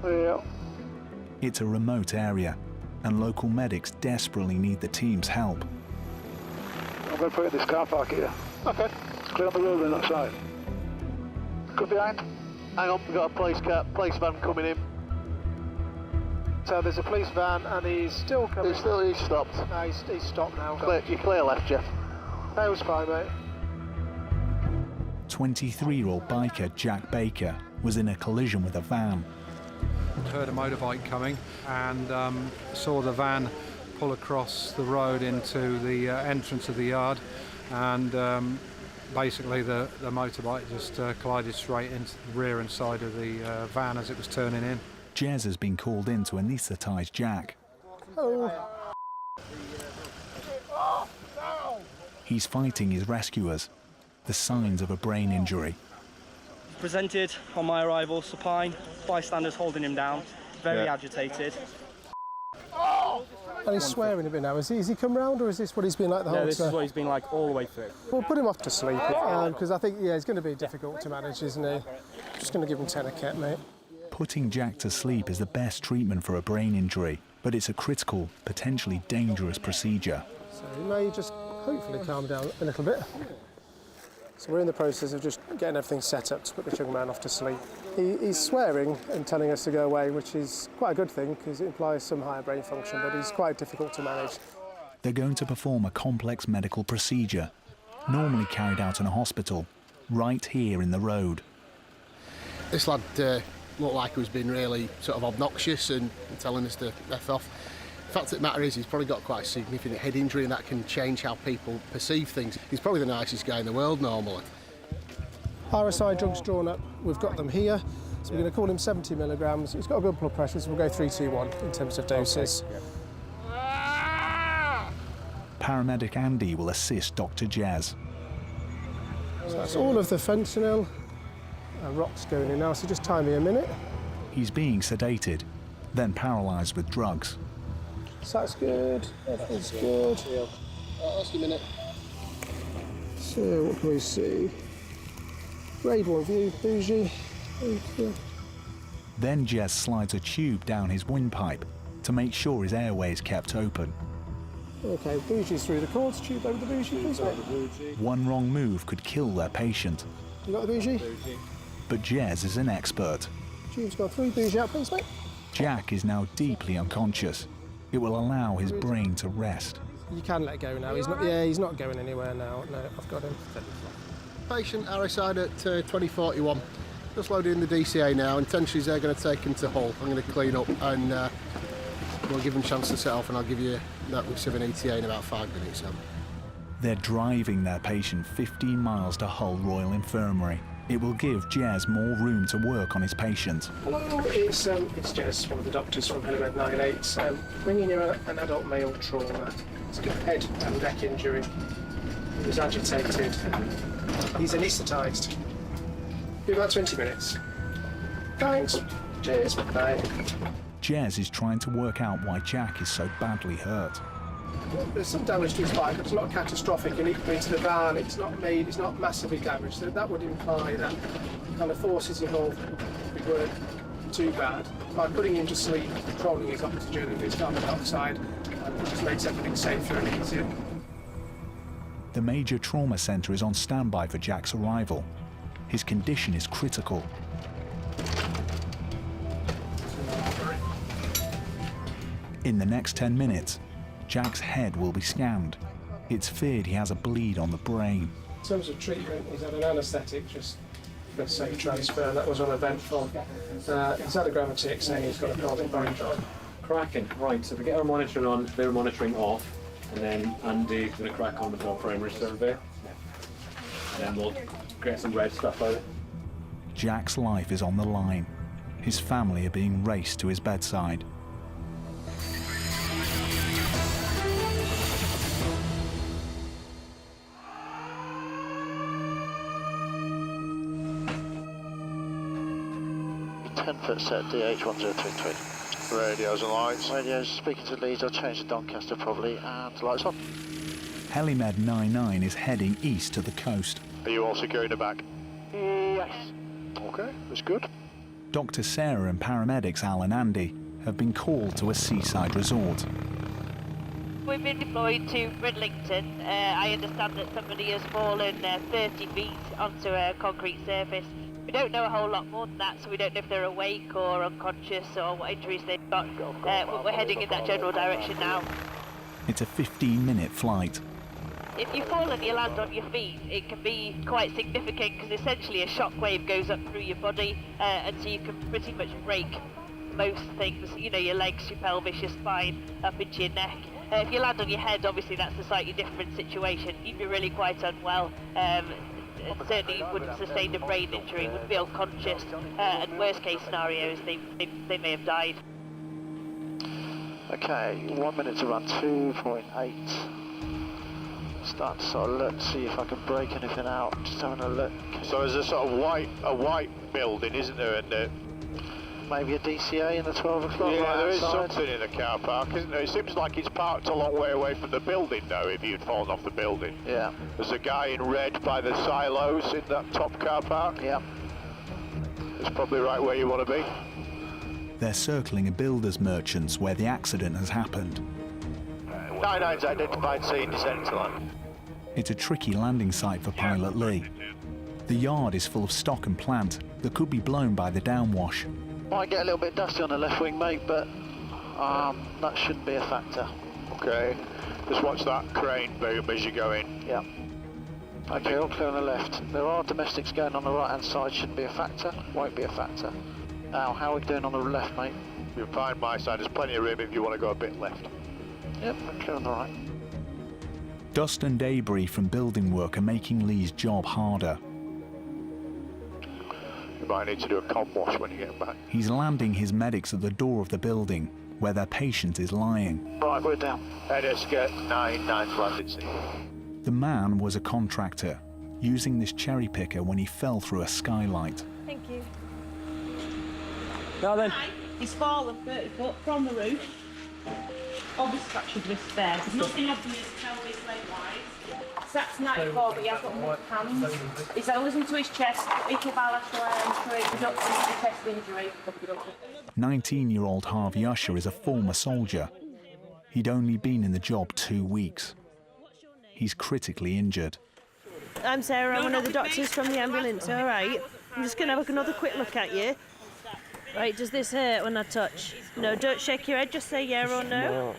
Yeah. It's a remote area, and local medics desperately need the team's help. I'm going to put it in this car park here. Okay. It's clear on the road on that side. Go behind. Hang on, we've got a police van coming in. So there's a police van and he's still coming. He's stopped. No, he's stopped now. You're clear left, Geoff. That was fine, mate. 23-year-old biker Jack Baker was in a collision with a van. Heard a motorbike coming and saw the van pull across the road into the entrance of the yard, and basically the motorbike just collided straight into the rear and side of the van as it was turning in. Jez has been called in to anaesthetise Jack. Oh. He's fighting his rescuers, the signs of a brain injury. Presented on my arrival, supine, bystanders holding him down, very agitated. And he's swearing a bit now. Has he come round, or is this what he's been like the whole time? No, this is what he's been like all the way through. We'll put him off to sleep, because I think, it's going to be difficult to manage, isn't he? Just going to give him Tenaket, mate. Putting Jack to sleep is the best treatment for a brain injury, but it's a critical, potentially dangerous procedure. So he may just hopefully calm down a little bit. So we're in the process of just getting everything set up to put this young man off to sleep. He's swearing and telling us to go away, which is quite a good thing because it implies some higher brain function, but he's quite difficult to manage. They're going to perform a complex medical procedure, normally carried out in a hospital, right here in the road. This lad looked like he was being really sort of obnoxious and telling us to F off. The fact of the matter is he's probably got quite a significant head injury, and that can change how people perceive things. He's probably the nicest guy in the world normally. RSI drugs drawn up, we've got them here. So we're going to call him 70 milligrams. He's got a good blood pressure, so we'll go 3, 2, 1 in terms of doses. Paramedic Andy will assist Dr. Jez. So that's all of the fentanyl. Rock's going in now, so just time me a minute. He's being sedated, then paralysed with drugs. So that's good, everything's good. Last minute. So what can we see? Grade 1 view, bougie. Then Jez slides a tube down his windpipe to make sure his airway is kept open. Okay, bougie's through the cords, tube over the bougie, please, mate. One wrong move could kill their patient. You got the bougie? But Jez is an expert. Tube's gone through, bougie out, please, mate. Jack is now deeply unconscious. It will allow his brain to rest. You can let go now. He's not. Yeah, he's not going anywhere now. No, I've got him. Patient RSI'd at 2041. Just loading the DCA now. Intensifies they're going to take him to Hull. I'm going to clean up and we'll give him a chance to set off, and I'll give you that with an ETA in about 5 minutes. So. They're driving their patient 15 miles to Hull Royal Infirmary. It will give Jez more room to work on his patient. Hello, it's Jez, one of the doctors from Helimed 98. Bringing you an adult male trauma. He's got head and neck injury. He was agitated. He's anaesthetised. Be about 20 minutes. Thanks. Cheers. Bye. Jez is trying to work out why Jack is so badly hurt. There's some damage to his bike, but it's not catastrophic, and equally to the van, it's not massively damaged. So that would imply that the kind of forces involved weren't too bad. By putting him to sleep, controlling his oxygen and his carbon dioxide, it just makes everything safer and easier. The major trauma centre is on standby for Jack's arrival. His condition is critical. In the next 10 minutes, Jack's head will be scanned. It's feared he has a bleed on the brain. In terms of treatment, he's had an anaesthetic just for safe transfer. That was uneventful. He's had a Gravitix saying he's got a pelvic bone joint. Cracking. Right, so we get our monitoring on, they're monitoring off, and then Andy's going to crack on with our primary survey. And then we'll get some red stuff out. Jack's life is on the line. His family are being raced to his bedside. Foot set DH1033. Radios and lights. Radios, speaking to leads, I'll change the Doncaster probably, and lights on. Helimed 99 is heading east to the coast. Are you all securing the back? Yes. Okay, that's good. Dr. Sarah and paramedics Al and Andy have been called to a seaside resort. We've been deployed to Bridlington. I understand that somebody has fallen 30 feet onto a concrete surface. We don't know a whole lot more than that, so we don't know if they're awake or unconscious or what injuries they've got. We're heading in that general direction now. It's a 15-minute flight. If you fall and you land on your feet, it can be quite significant because essentially a shockwave goes up through your body, and so you can pretty much break most things, you know, your legs, your pelvis, your spine, up into your neck. If you land on your head, obviously that's a slightly different situation. You'd be really quite unwell. Certainly wouldn't sustain a brain injury, would be unconscious, and worst case scenarios, they may have died. Okay, 1 minute to run, 2.8. Starting to sort of look, see if I can break anything out, just having a look. So there's a sort of white building, isn't there, in there? Maybe a DCA in the 12 o'clock. Yeah, right there is outside. something in the car park, isn't there? It seems like it's parked a long way away from the building, though, if you'd fallen off the building. Yeah. There's a guy in red by the silos in that top car park. Yeah. It's probably right where you want to be. They're circling a builder's merchants where the accident has happened. 99's identified scene, descent to land. It's a tricky landing site for Pilot Lee. The yard is full of stock and plant that could be blown by the downwash. Might get a little bit dusty on the left wing, mate, but that shouldn't be a factor. Okay, just watch that crane boom as you go in. Yeah. Okay, all clear on the left. There are domestics going on the right-hand side, shouldn't be a factor, won't be a factor. Now, how are we doing on the left, mate? You're fine my side, there's plenty of room if you want to go a bit left. Yep, we're clear on the right. Dust and debris from building work are making Lee's job harder. You might need to do a com wash when you get back. He's landing his medics at the door of the building, where their patient is lying. Right, we're down. Head escort 99's landing scene. The man was a contractor, using this cherry picker when he fell through a skylight. Thank you. Now then. He's fallen 30 foot from the roof. Obviously fractured wrist there. There's nothing obvious pelvis leg-wise. That's 94, but he has got more hands. He's listened to his chest, equal bilateral reduction of the chest injury. 19-year-old Harvey Usher is a former soldier. He'd only been in the job 2 weeks. He's critically injured. I'm Sarah, I'm one of the doctors from the ambulance, all right? I'm just going to have another quick look at you. Right, does this hurt when I touch? No, don't shake your head, just say yeah or no.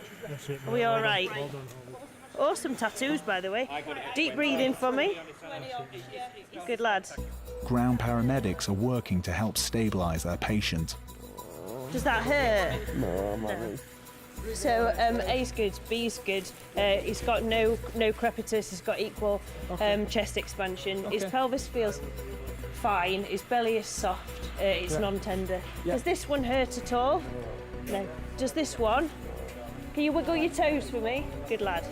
Are we all right? Awesome tattoos, by the way. Deep breathing for me. Good lad. Ground paramedics are working to help stabilise their patient. Does that hurt? No. So A's good, B's good. He's got no crepitus. He's got equal chest expansion. His pelvis feels fine. His belly is soft. It's non-tender. Does this one hurt at all? No. Does this one? Can you wiggle your toes for me? Good lad.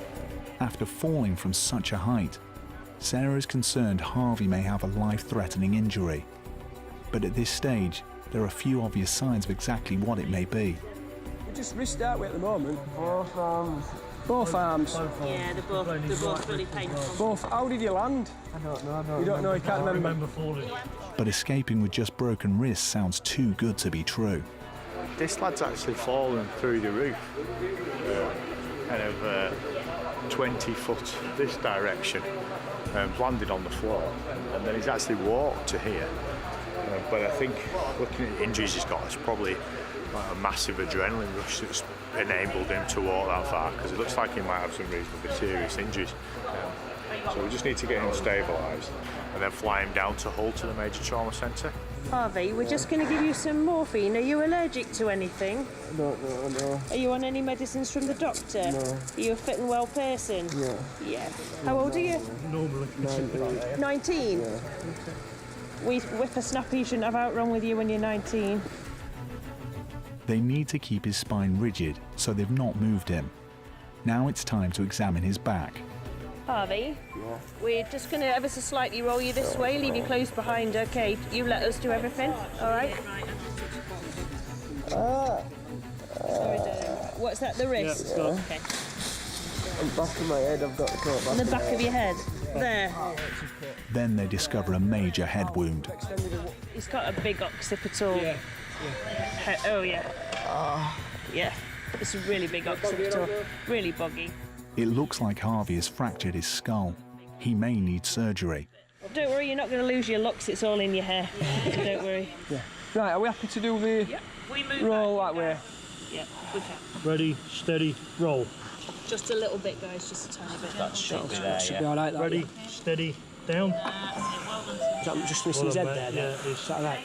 After falling from such a height, Sarah is concerned Harvey may have a life-threatening injury. But at this stage, there are few obvious signs of exactly what it may be. We just wrist that way at the moment. Both arms. Both arms. Yeah, they're both really painful. Both. How did you land? I don't know. You don't know? You can't remember falling. But escaping with just broken wrists sounds too good to be true. This lad's actually fallen through the roof, kind of 20 foot this direction, landed on the floor, and then he's actually walked to here. But I think looking at the injuries he's got, it's probably like a massive adrenaline rush that's enabled him to walk that far, because it looks like he might have some reasonably serious injuries. So we just need to get him stabilised and then fly him down to Hull to the major trauma centre. Harvey, we're just going to give you some morphine. Are you allergic to anything? No. Are you on any medicines from the doctor? No. Are you a fit and well person? Yeah. Yeah. How old are you? Normally. 19? Yeah. Whippersnapper, you shouldn't have outrun with you when you're 19. They need to keep his spine rigid, so they've not moved him. Now it's time to examine his back. Harvey? Yeah. We're just going to ever so slightly roll you this way, leave you close behind, okay? You let us do everything, all right? Sorry, darling. What's that, the wrist? Yeah. Okay. On the back of my head, I've got the cut. On the back of your head? There. Then they discover a major head wound. He's got a big occipital. Oh, yeah. Yeah. It's a really big occipital. Really boggy. It looks like Harvey has fractured his skull. He may need surgery. Don't worry, you're not going to lose your locks. It's all in your hair. Don't worry. Yeah. Right, are we happy to do the roll that way? Yeah, we can. Ready, steady, roll. Just a little bit, guys, just a tiny bit. That should be all right. That Ready, steady, down. Is that just missing his head there? Yeah, is that right?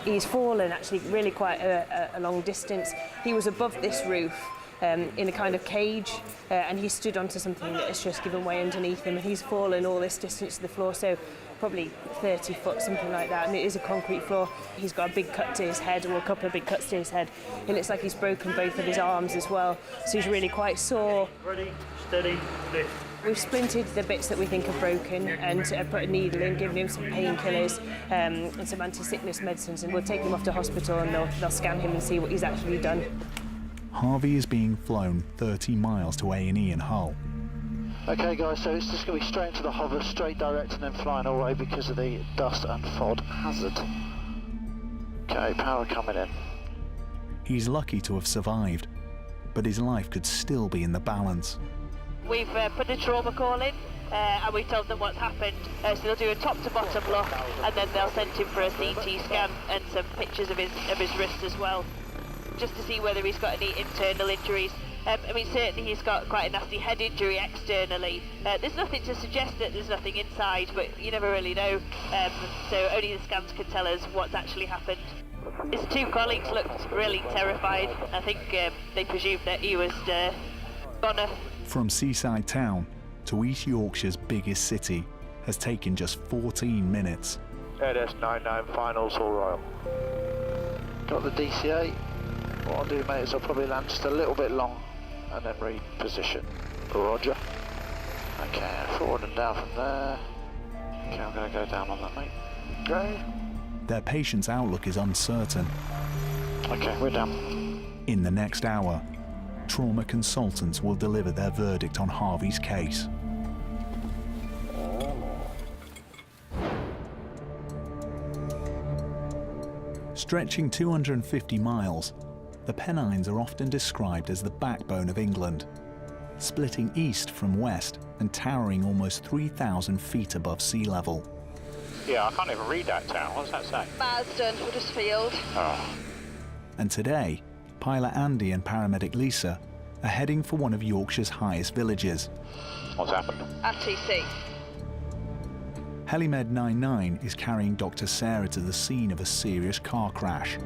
He's fallen actually really quite a long distance. He was above this roof in a kind of cage and he stood onto something that has just given way underneath him, and he's fallen all this distance to the floor, so probably 30 foot, something like that, and it is a concrete floor. He's got a big cut to his head, or a couple of big cuts to his head. It looks like he's broken both of his arms as well, so he's really quite sore. Ready, steady, lift. We've splinted the bits that we think are broken and put a needle in, given him some painkillers and some anti-sickness medicines, and we'll take him off to hospital and they'll scan him and see what he's actually done. Harvey is being flown 30 miles to A&E in Hull. Okay guys, so it's just going to be straight into the hover, straight direct and then flying away because of the dust and fog hazard. Okay, power coming in. He's lucky to have survived, but his life could still be in the balance. We've put a trauma call in and we've told them what's happened. So they'll do a top to bottom look and then they'll send him for a CT scan and some pictures of his wrist as well, just to see whether he's got any internal injuries. I mean, certainly he's got quite a nasty head injury externally. There's nothing to suggest that there's nothing inside, but you never really know. So only the scans can tell us what's actually happened. His two colleagues looked really terrified. I think they presumed that he was gone. From seaside town to East Yorkshire's biggest city has taken just 14 minutes. AS99 finals, all royal. Got the DCA. What I'll do, mate, is I'll probably land just a little bit long and then reposition. Roger. Okay, forward and down from there. Okay, I'm going to go down on that, mate. Go. Their patient's outlook is uncertain. Okay, we're down. In the next hour, trauma consultants will deliver their verdict on Harvey's case. Stretching 250 miles, the Pennines are often described as the backbone of England, splitting east from west and towering almost 3,000 feet above sea level. Yeah, I can't even read that town. What's that say? Marsden, Huddersfield. Oh. And today, pilot Andy and paramedic Lisa are heading for one of Yorkshire's highest villages. What's happened? RTC. Helimed 99 is carrying Dr. Sarah to the scene of a serious car crash.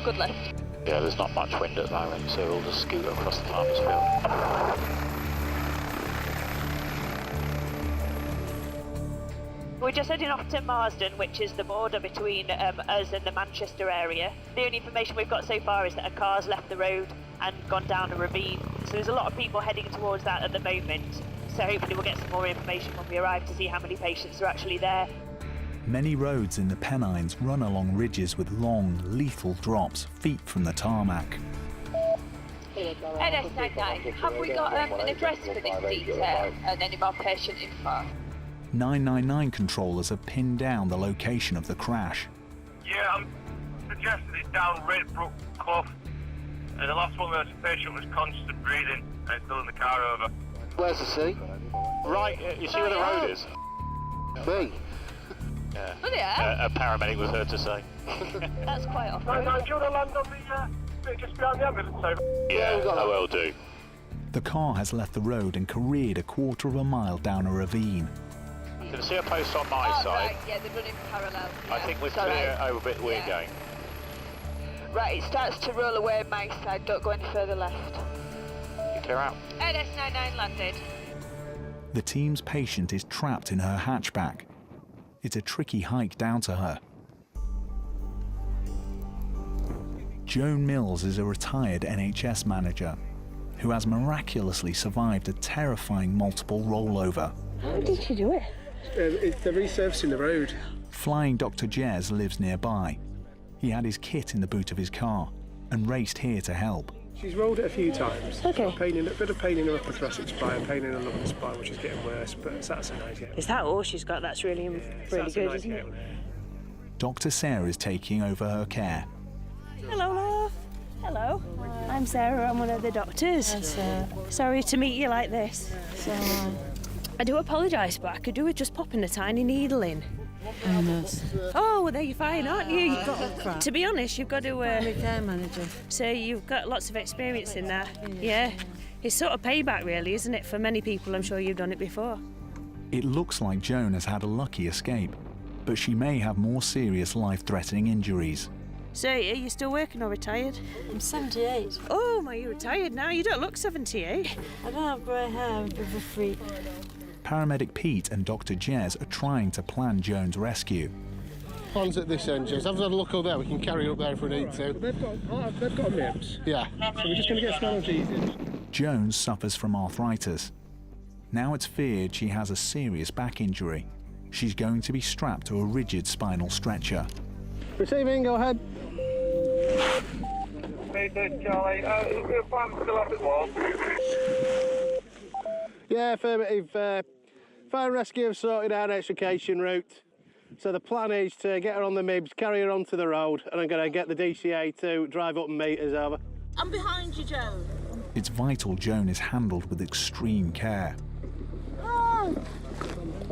Good lift. Yeah, there's not much wind at the moment, so we'll just scoot across the farmer's field. We're just heading off to Marsden, which is the border between us and the Manchester area. The only information we've got so far is that a car's left the road and gone down a ravine. So there's a lot of people heading towards that at the moment. So hopefully we'll get some more information when we arrive to see how many patients are actually there. Many roads in the Pennines run along ridges with long, lethal drops feet from the tarmac. NS99, have we got an address for this detail and any more patient info? 999 controllers have pinned down the location of the crash. Yeah, I'm suggesting it's down Redbrook Clough. And the last one, the patient was conscious of breathing and it's still in the car over. Where's the sea? Right, you see where the road is? Me? Yeah. Oh, yeah? A paramedic was heard to say. That's quite off. No, do you want to land on the bit just behind the ambulance over? Yeah, I will do. The car has left the road and careered a quarter of a mile down a ravine. Can see a post on my side. Right, yeah, they're running parallel. I think we're clear over bit we're going. Right, it starts to roll away my side, don't go any further left. You clear out. NS99 landed. The team's patient is trapped in her hatchback. It's a tricky hike down to her. Joan Mills is a retired NHS manager who has miraculously survived a terrifying multiple rollover. How did she do it? They're resurfacing the road. Flying Dr. Jez lives nearby. He had his kit in the boot of his car and raced here to help. She's rolled it a few times. Okay. A bit of pain in her upper thoracic spine, pain in her lower spine, which is getting worse, but that's a nice game. Is that all she's got? That's really good, isn't it? Dr. Sarah is taking over her care. Hello, love. Hello. I'm Sarah. I'm one of the doctors. Sorry to meet you like this. I do apologise, but I could do with just popping a tiny needle in. Oh, well, there you're fine, aren't you? To be honest, you've got to... care manager. So you've got lots of experience in that. Yeah. It's sort of payback, really, isn't it? For many people, I'm sure you've done it before. It looks like Joan has had a lucky escape, but she may have more serious life-threatening injuries. So, are you still working or retired? I'm 78. Oh, my, you're retired now. You don't look 78. I don't have grey hair, I'm a bit of a freak. Paramedic Pete and Dr. Jez are trying to plan Joan's rescue. Plans at this end, Jez. Have a look over there. We can carry up there if we need to. They've got nibs. Yeah. So we're just going to get some analgesics. Joan suffers from arthritis. Now it's feared she has a serious back injury. She's going to be strapped to a rigid spinal stretcher. Receiving, go ahead. Hey, Charlie, is the plan still up as well? Yeah, affirmative. Fire and rescue have sorted out an extrication route. So the plan is to get her on the MIBs, carry her onto the road, and I'm going to get the DCA to drive up and meet us over. I'm behind you, Joe. It's vital Joan is handled with extreme care. Oh,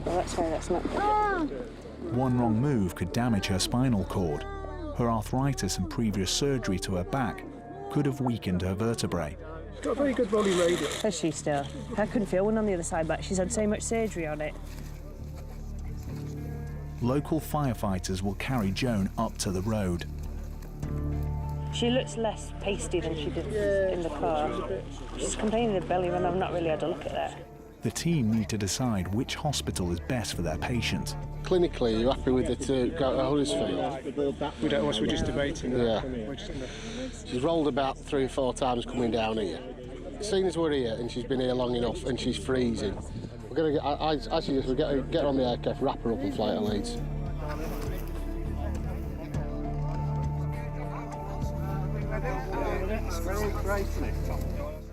that's right, that's not... One wrong move could damage her spinal cord. Her arthritis and previous surgery to her back could have weakened her vertebrae. She's got a very good volume radius. Has she still? I couldn't feel one on the other side, but she's had so much surgery on it. Local firefighters will carry Joan up to the road. She looks less pasty than she did in the car. She's complaining of belly when I've not really had a look at that. The team need to decide which hospital is best for their patient. Clinically, are you happy with it to go to Huddersfield? We don't, we're just debating that. Yeah. She's rolled about 3 or 4 times coming down here. As soon as we're here and she's been here long enough and she's freezing, we're going to get, I suggest we get her on the aircraft, wrap her up and fly to Leeds.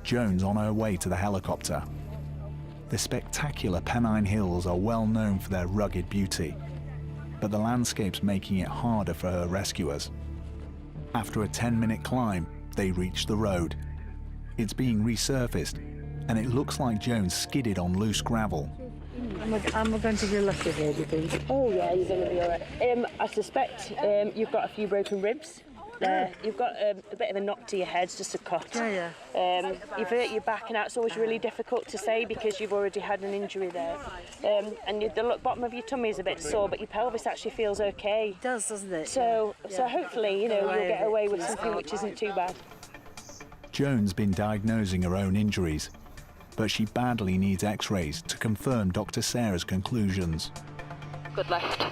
Joan's on her way to the helicopter. The spectacular Pennine Hills are well known for their rugged beauty, but the landscape's making it harder for her rescuers. After a 10-minute climb, they reach the road. It's being resurfaced, and it looks like Joan skidded on loose gravel. Am I going to be lucky here, do you think? Oh yeah, you're going to be all right. I suspect you've got a few broken ribs. You've got a bit of a knock to your head, just a cut. Yeah. You've hurt your back, and that's always really difficult to say because you've already had an injury there. And the bottom of your tummy is a bit sore, but your pelvis actually feels okay. It does, doesn't it? So hopefully, you'll get away with something which isn't too bad. Joan's been diagnosing her own injuries, but she badly needs x-rays to confirm Dr. Sarah's conclusions. Good left.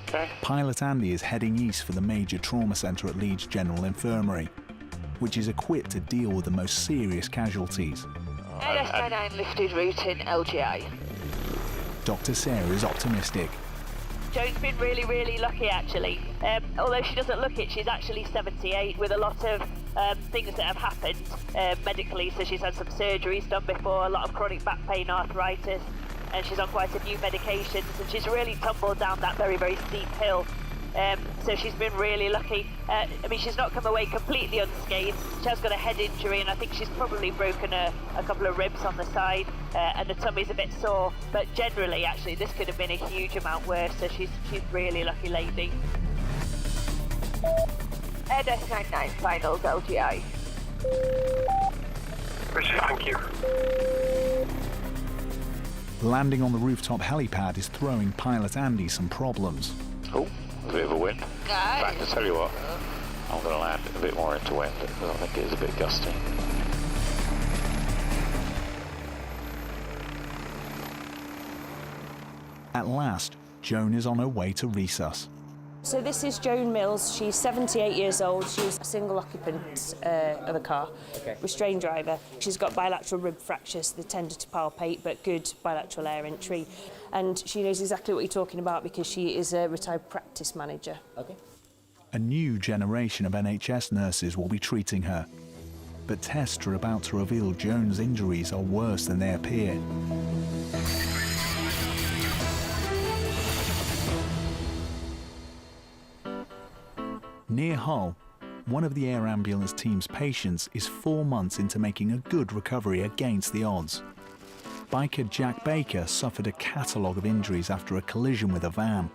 Okay. Pilot Andy is heading east for the major trauma centre at Leeds General Infirmary, which is equipped to deal with the most serious casualties. LS99 lifted route in LGI. Dr. Sarah is optimistic. Joan's been really, really lucky actually. Although she doesn't look it, she's actually 78 with a lot of things that have happened medically. So she's had some surgeries done before, a lot of chronic back pain, arthritis, and she's on quite a few medications, and she's really tumbled down that very, very steep hill. So she's been really lucky. She's not come away completely unscathed. She has got a head injury, and I think she's probably broken a couple of ribs on the side, and the tummy's a bit sore. But generally, actually, this could have been a huge amount worse, so she's really lucky lady. Airbus 99 finals LGI. Thank you. Landing on the rooftop helipad is throwing pilot Andy some problems. Oh, a bit of a wind. In fact, I tell you what, I'm going to land a bit more into wind because I think it is a bit gusty. At last, Joan is on her way to resus. So this is Joan Mills. She's 78 years old. She's a single occupant of a car, restrained driver. She's got bilateral rib fractures. They tended to palpate, but good bilateral air entry. And she knows exactly what you're talking about because she is a retired practice manager. Okay. A new generation of NHS nurses will be treating her. But tests are about to reveal Joan's injuries are worse than they appear. Near Hull, one of the Air Ambulance team's patients is 4 months into making a good recovery against the odds. Biker Jack Baker suffered a catalogue of injuries after a collision with a van.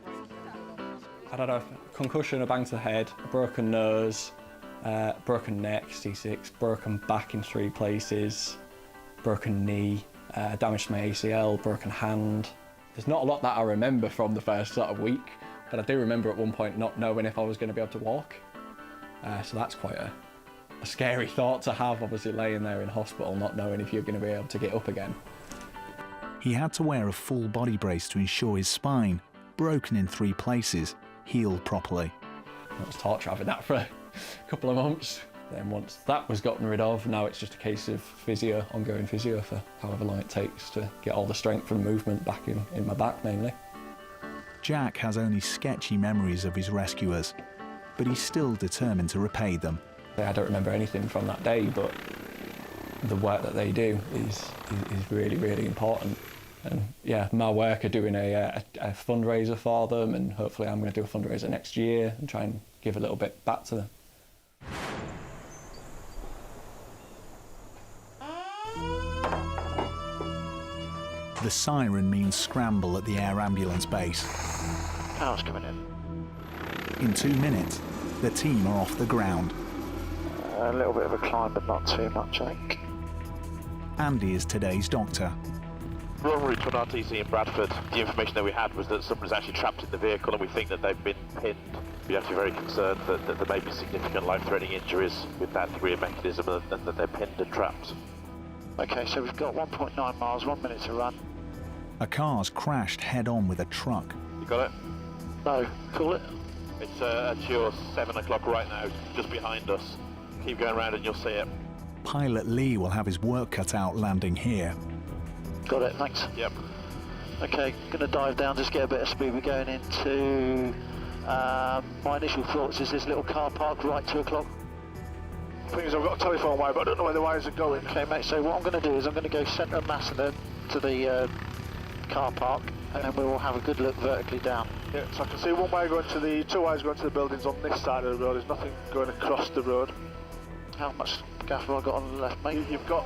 I'd had a concussion, a bang to the head, a broken nose, broken neck, C6, broken back in 3 places, broken knee, damage to my ACL, broken hand. There's not a lot that I remember from the first sort of week, but I do remember at one point not knowing if I was going to be able to walk. So that's quite a scary thought to have, obviously laying there in hospital, not knowing if you're going to be able to get up again. He had to wear a full body brace to ensure his spine, broken in 3 places, healed properly. It was torture having that for a couple of months. Then once that was gotten rid of, now it's just a case of physio, ongoing physio for however long it takes to get all the strength and movement back in my back mainly. Jack has only sketchy memories of his rescuers, but he's still determined to repay them. I don't remember anything from that day, but the work that they do is really, really important. And yeah, my work are doing a fundraiser for them, and hopefully I'm going to do a fundraiser next year and try and give a little bit back to them. The siren means scramble at the Air Ambulance base. Car's coming in. In 2 minutes, the team are off the ground. A little bit of a climb, but not too much, I think. Andy is today's doctor. We're en route to an RTC in Bradford. The information that we had was that someone's actually trapped in the vehicle, and we think that they've been pinned. We have to be very concerned that there may be significant life-threatening injuries with that degree of mechanism, and that they're pinned and trapped. Okay, so we've got 1.9 miles, 1 minute to run. A car's crashed head-on with a truck. You got it? No, call it. It's at your 7 o'clock right now, just behind us. Keep going around and you'll see it. Pilot Lee will have his work cut out landing here. Got it, thanks. Yep. Okay, gonna dive down, just get a bit of speed. We're going into, my initial thoughts is this little car park right 2 o'clock. Things I've got a telephone wire, but I don't know where the wires are going. Okay, mate, so what I'm going to do is I'm going to go centre of mass and then to the car park, and then we will have a good look vertically down. Yeah, so I can see one wire going to the, 2 wires going to the buildings on this side of the road. There's nothing going across the road. How much gaff have I got on the left, mate? You've got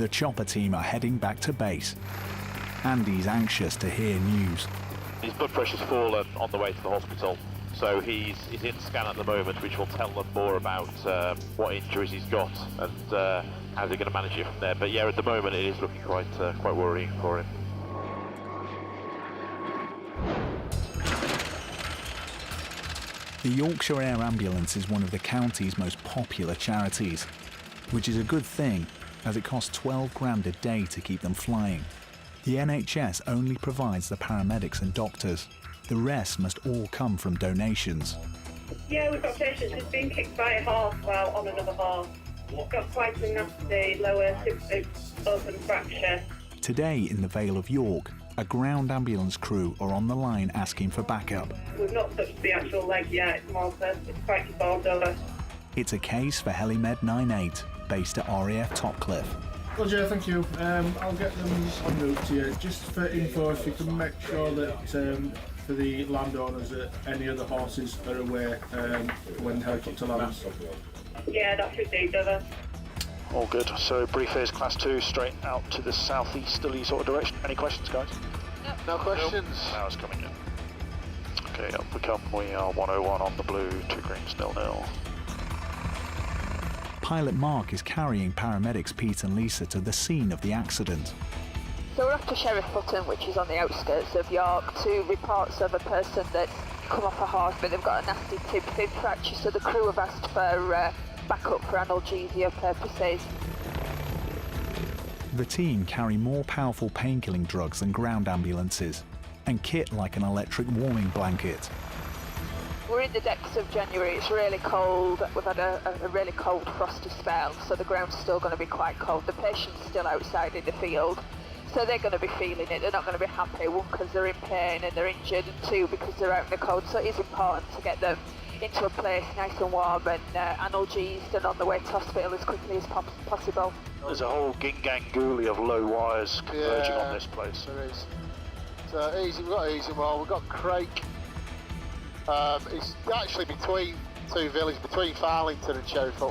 The chopper team are heading back to base. Andy's anxious to hear news. His blood pressure's fallen on the way to the hospital, so he's in scan at the moment, which will tell them more about what injuries he's got and how they're going to manage it from there. But yeah, at the moment it is looking quite worrying for him. The Yorkshire Air Ambulance is one of the county's most popular charities, which is a good thing, as it costs 12 grand a day to keep them flying. The NHS only provides the paramedics and doctors. The rest must all come from donations. Yeah, we've got patients who've been kicked by a horse while on another horse. We've got quite a nasty lower open fracture. Today in the Vale of York, a ground ambulance crew are on the line asking for backup. We've not touched the actual leg yet, it's more so it's quite deformed over. It's a case for Helimed 98, based at RAF Topcliffe. Roger, thank you. I'll get them en route to you. Just for info, if you can make sure that for the landowners that any other horses are aware when helicopter lands. Yeah, that's received over. All good. So brief is class 2 straight out to the southeasterly sort of direction. Any questions, guys? No questions. Now it's coming in. Okay, up we come. We are 101 on the blue, 2 greens, 0-0. Pilot Mark is carrying paramedics Pete and Lisa to the scene of the accident. So we're off to Sheriff Button, which is on the outskirts of York, to reports of a person that's come off a horse, but they've got a nasty tib fracture, so the crew have asked for backup for analgesia purposes. The team carry more powerful painkilling drugs than ground ambulances, and kit like an electric warming blanket. We're in the depths of January, it's really cold, we've had a really cold frosty spell, so the ground's still going to be quite cold. The patient's still outside in the field, so they're going to be feeling it. They're not going to be happy, one because they're in pain and they're injured, and two because they're out in the cold, so it is important to get them into a place nice and warm and analgesed and on the way to hospital as quickly as possible. There's a whole gingang-gooly of low wires converging on this place. There is. So we've got Easy Wall, we've got Crake. It's actually between two villages, between Farlington and Sheriff.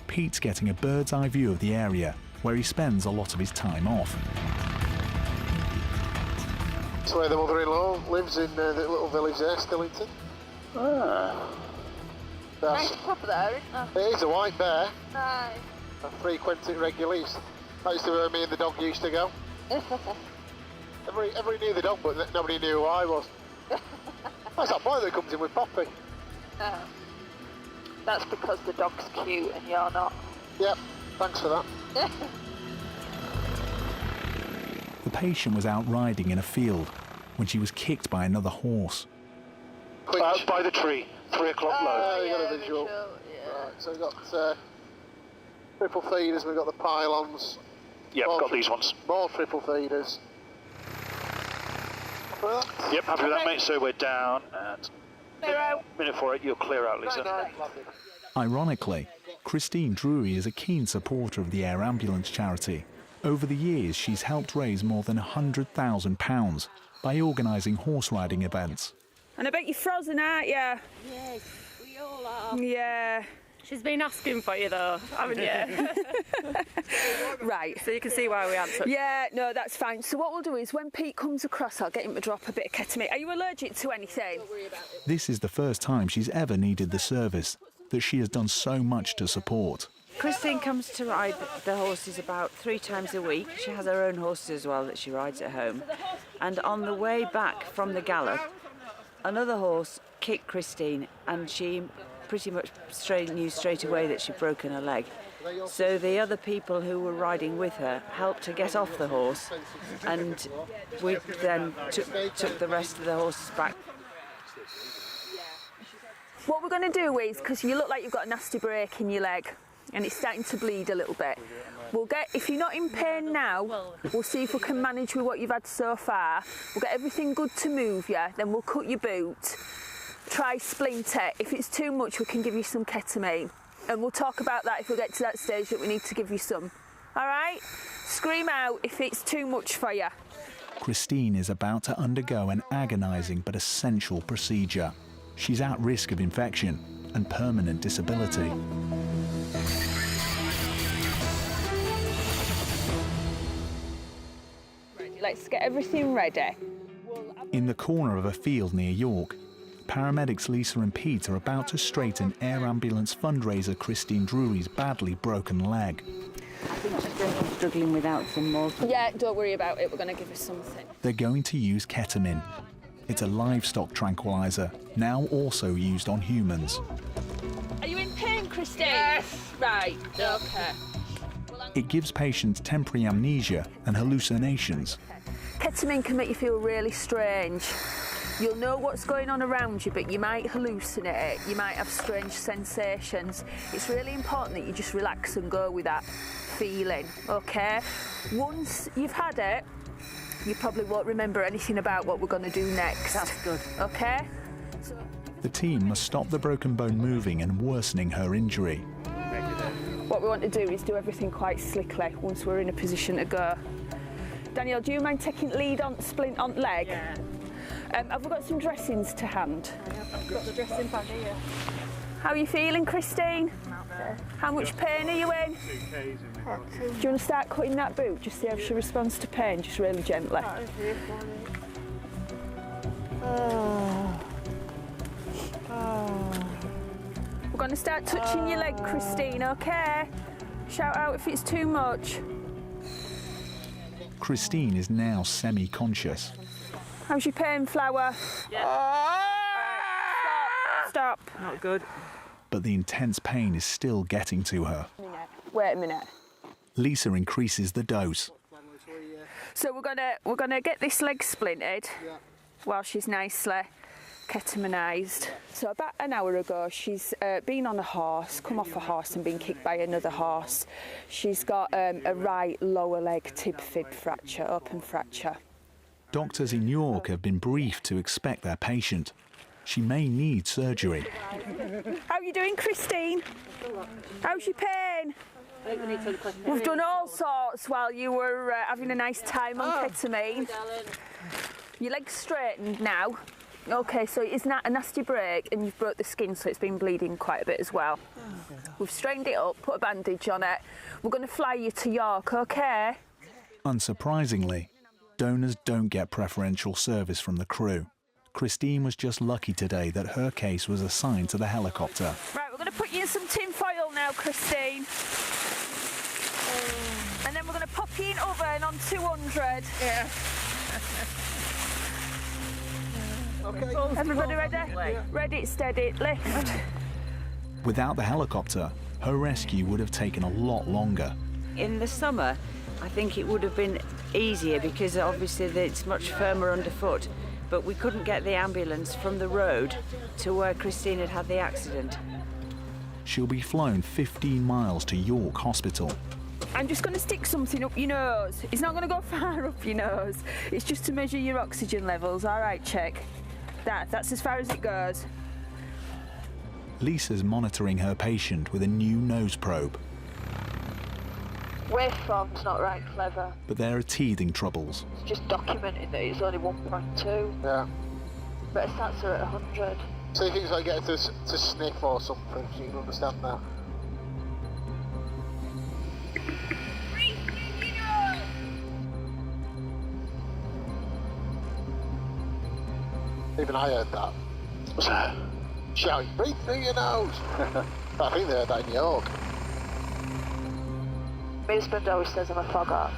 Pete's getting a bird's eye view of the area, where he spends a lot of his time off. That's where the mother-in-law lives, in the little village there, Stillington. Nice pub there, isn't there? It is a white bear. Nice. I frequent it regularly. That used to where me and the dog used to go. Everybody knew the dog, but nobody knew who I was. That's that boy that comes in with Poppy. Oh. That's because the dog's cute and you're not. Yep, thanks for that. The patient was out riding in a field when she was kicked by another horse. By the tree, 3 o'clock low. We got a visual. Right, so we've got triple feeders, we've got the pylons. Yep, got these ones. More triple feeders. Yep, happy with that, mate. So we're down at minute 48. You'll clear out, Lisa. Ironically, Christine Drury is a keen supporter of the Air Ambulance charity. Over the years, she's helped raise more than £100,000 by organising horse riding events. And I bet you're frozen, aren't you? Yes, we all are. Yeah. She's been asking for you though, haven't you? Right. So you can see why we answered. Yeah, no, that's fine. So what we'll do is when Pete comes across, I'll get him to drop a bit of ketamine. Are you allergic to anything? Don't worry about it. This is the first time she's ever needed the service that she has done so much to support. Christine comes to ride the horses about 3 times a week. She has her own horses as well that she rides at home. And on the way back from the gallop, another horse kicked Christine and she pretty much knew straight away that she'd broken her leg. So the other people who were riding with her helped her get off the horse, and we then took the rest of the horses back. What we're going to do is, because you look like you've got a nasty break in your leg and it's starting to bleed a little bit, if you're not in pain now, we'll see if we can manage with what you've had so far. We'll get everything good to move you, then we'll cut your boot. Try splinter. If it's too much, we can give you some ketamine. And we'll talk about that if we get to that stage that we need to give you some. All right? Scream out if it's too much for you. Christine is about to undergo an agonising but essential procedure. She's at risk of infection and permanent disability. let's get everything ready. In the corner of a field near York, paramedics Lisa and Pete are about to straighten Air Ambulance fundraiser Christine Drury's badly broken leg. I think she's going to be struggling without some more. Yeah, don't worry about it. We're going to give her something. They're going to use ketamine. It's a livestock tranquilizer, now also used on humans. Are you in pain, Christine? Yes. Right, okay. It gives patients temporary amnesia and hallucinations. Ketamine can make you feel really strange. You'll know what's going on around you, but you might hallucinate, you might have strange sensations. It's really important that you just relax and go with that feeling, okay? Once you've had it, you probably won't remember anything about what we're going to do next. That's good. Okay? The team must stop the broken bone moving and worsening her injury. What we want to do is do everything quite slickly once we're in a position to go. Danielle, do you mind taking lead on splint on leg? Yeah. Have we got some dressings to hand? I've got the dressing bag here. How are you feeling, Christine? How much pain are you in? Do you want to start cutting that boot? Just see how she responds to pain, just really gently. We're going to start touching your leg, Christine, okay? Shout out if it's too much. Christine is now semi-conscious. How's your pain, Flower? Yeah. Stop. Not good. But the intense pain is still getting to her. Wait a minute. Lisa increases the dose. So we're gonna get this leg splinted while she's nicely ketaminized. So about an hour ago, she's been on a horse, come off a horse and been kicked by another horse. She's got a right lower leg tib fib fracture, open fracture. Doctors in York have been briefed to expect their patient. She may need surgery. How are you doing, Christine? How's your pain? We've done all sorts while you were having a nice time on ketamine. Your leg's straightened now. Okay, so it's not a nasty break and you've broke the skin, so it's been bleeding quite a bit as well. We've strained it up, put a bandage on it. We're going to fly you to York, okay? Unsurprisingly, donors don't get preferential service from the crew. Christine was just lucky today that her case was assigned to the helicopter. Right, we're going to put you in some tin foil now, Christine. And then we're going to pop you in oven on 200. Yeah. Okay. Everybody ready? Ready, steady, lift. Without the helicopter, her rescue would have taken a lot longer. In the summer, I think it would have been easier because obviously it's much firmer underfoot. But we couldn't get the ambulance from the road to where Christine had had the accident. She'll be flown 15 miles to York Hospital. I'm just going to stick something up your nose. It's not going to go far up your nose. It's just to measure your oxygen levels. All right, check. That's as far as it goes. Lisa's monitoring her patient with a new nose probe. Waveform's not right clever. But there are teething troubles. It's just documenting that it's only 1.2. Yeah. But it stats her at 100. So you think I get her to sniff or something, so you can understand that? Even I heard that. What's that? Shouting, breathe through your nose! I think they heard that in York. My husband always says I'm a fogger.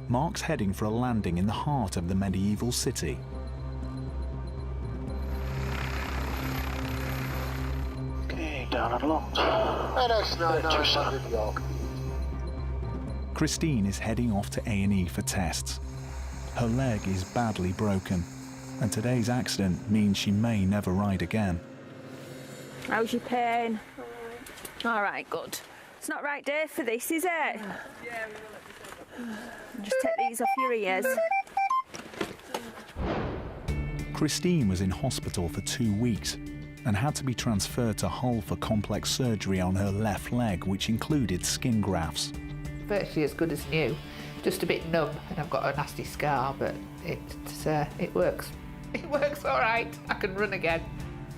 Mark's heading for a landing in the heart of the medieval city. Okay, down and locked. No, York. Christine is heading off to A&E for tests. Her leg is badly broken, and today's accident means she may never ride again. How's your pain? All right, good. It's not right day for this, is it? Just take these off your ears. Christine was in hospital for 2 weeks and had to be transferred to Hull for complex surgery on her left leg, which included skin grafts. Virtually as good as new, just a bit numb, and I've got a nasty scar, but it works. It works all right. I can run again.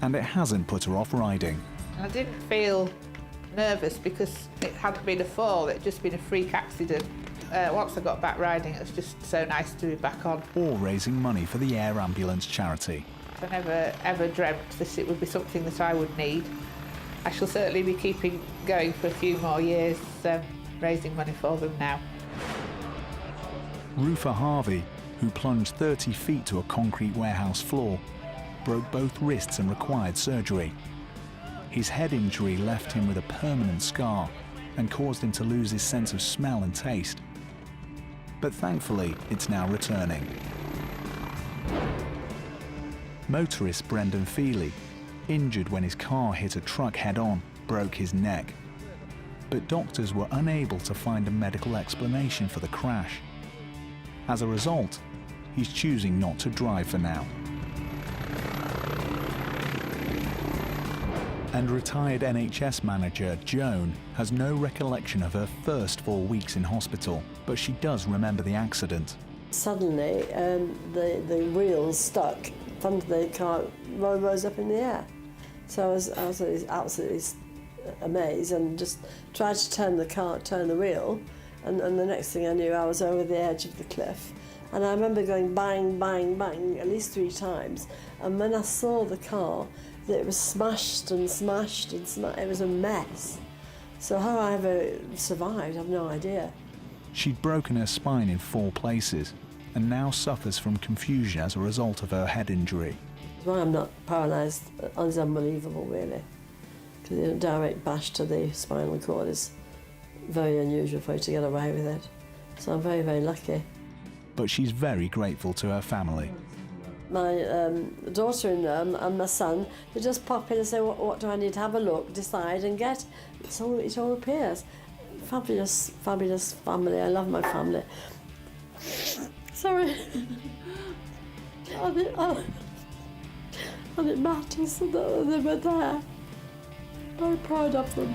And it hasn't put her off riding. I didn't feel nervous because it hadn't been a fall, it had just been a freak accident. Once I got back riding, it was just so nice to be back on. Or raising money for the Air Ambulance charity. I never ever dreamt that it would be something that I would need. I shall certainly be keeping going for a few more years, raising money for them now. Rufa Harvey, who plunged 30 feet to a concrete warehouse floor, broke both wrists and required surgery. His head injury left him with a permanent scar and caused him to lose his sense of smell and taste. But thankfully, it's now returning. Motorist Brendan Feely, injured when his car hit a truck head-on, broke his neck. But doctors were unable to find a medical explanation for the crash. As a result, he's choosing not to drive for now. And retired NHS manager Joan has no recollection of her first 4 weeks in hospital, but she does remember the accident. Suddenly, the wheels stuck, front of the car rose up in the air. So I was absolutely amazed and just tried to turn the wheel, and the next thing I knew, I was over the edge of the cliff. And I remember going bang, bang, bang at least 3 times. And when I saw the car, it was smashed and smashed and smashed. It was a mess. So how I ever survived, I've no idea. She'd broken her spine in 4 places and now suffers from confusion as a result of her head injury. Why I'm not paralysed is unbelievable, really. Because a direct bash to the spinal cord is very unusual for you to get away with it. So I'm very, very lucky. But she's very grateful to her family. My daughter-in-law and my son, they just pop in and say, what do I need to have a look, decide and get? It all appears. Fabulous, fabulous family. I love my family. Sorry. And it matters that they were there. Very proud of them.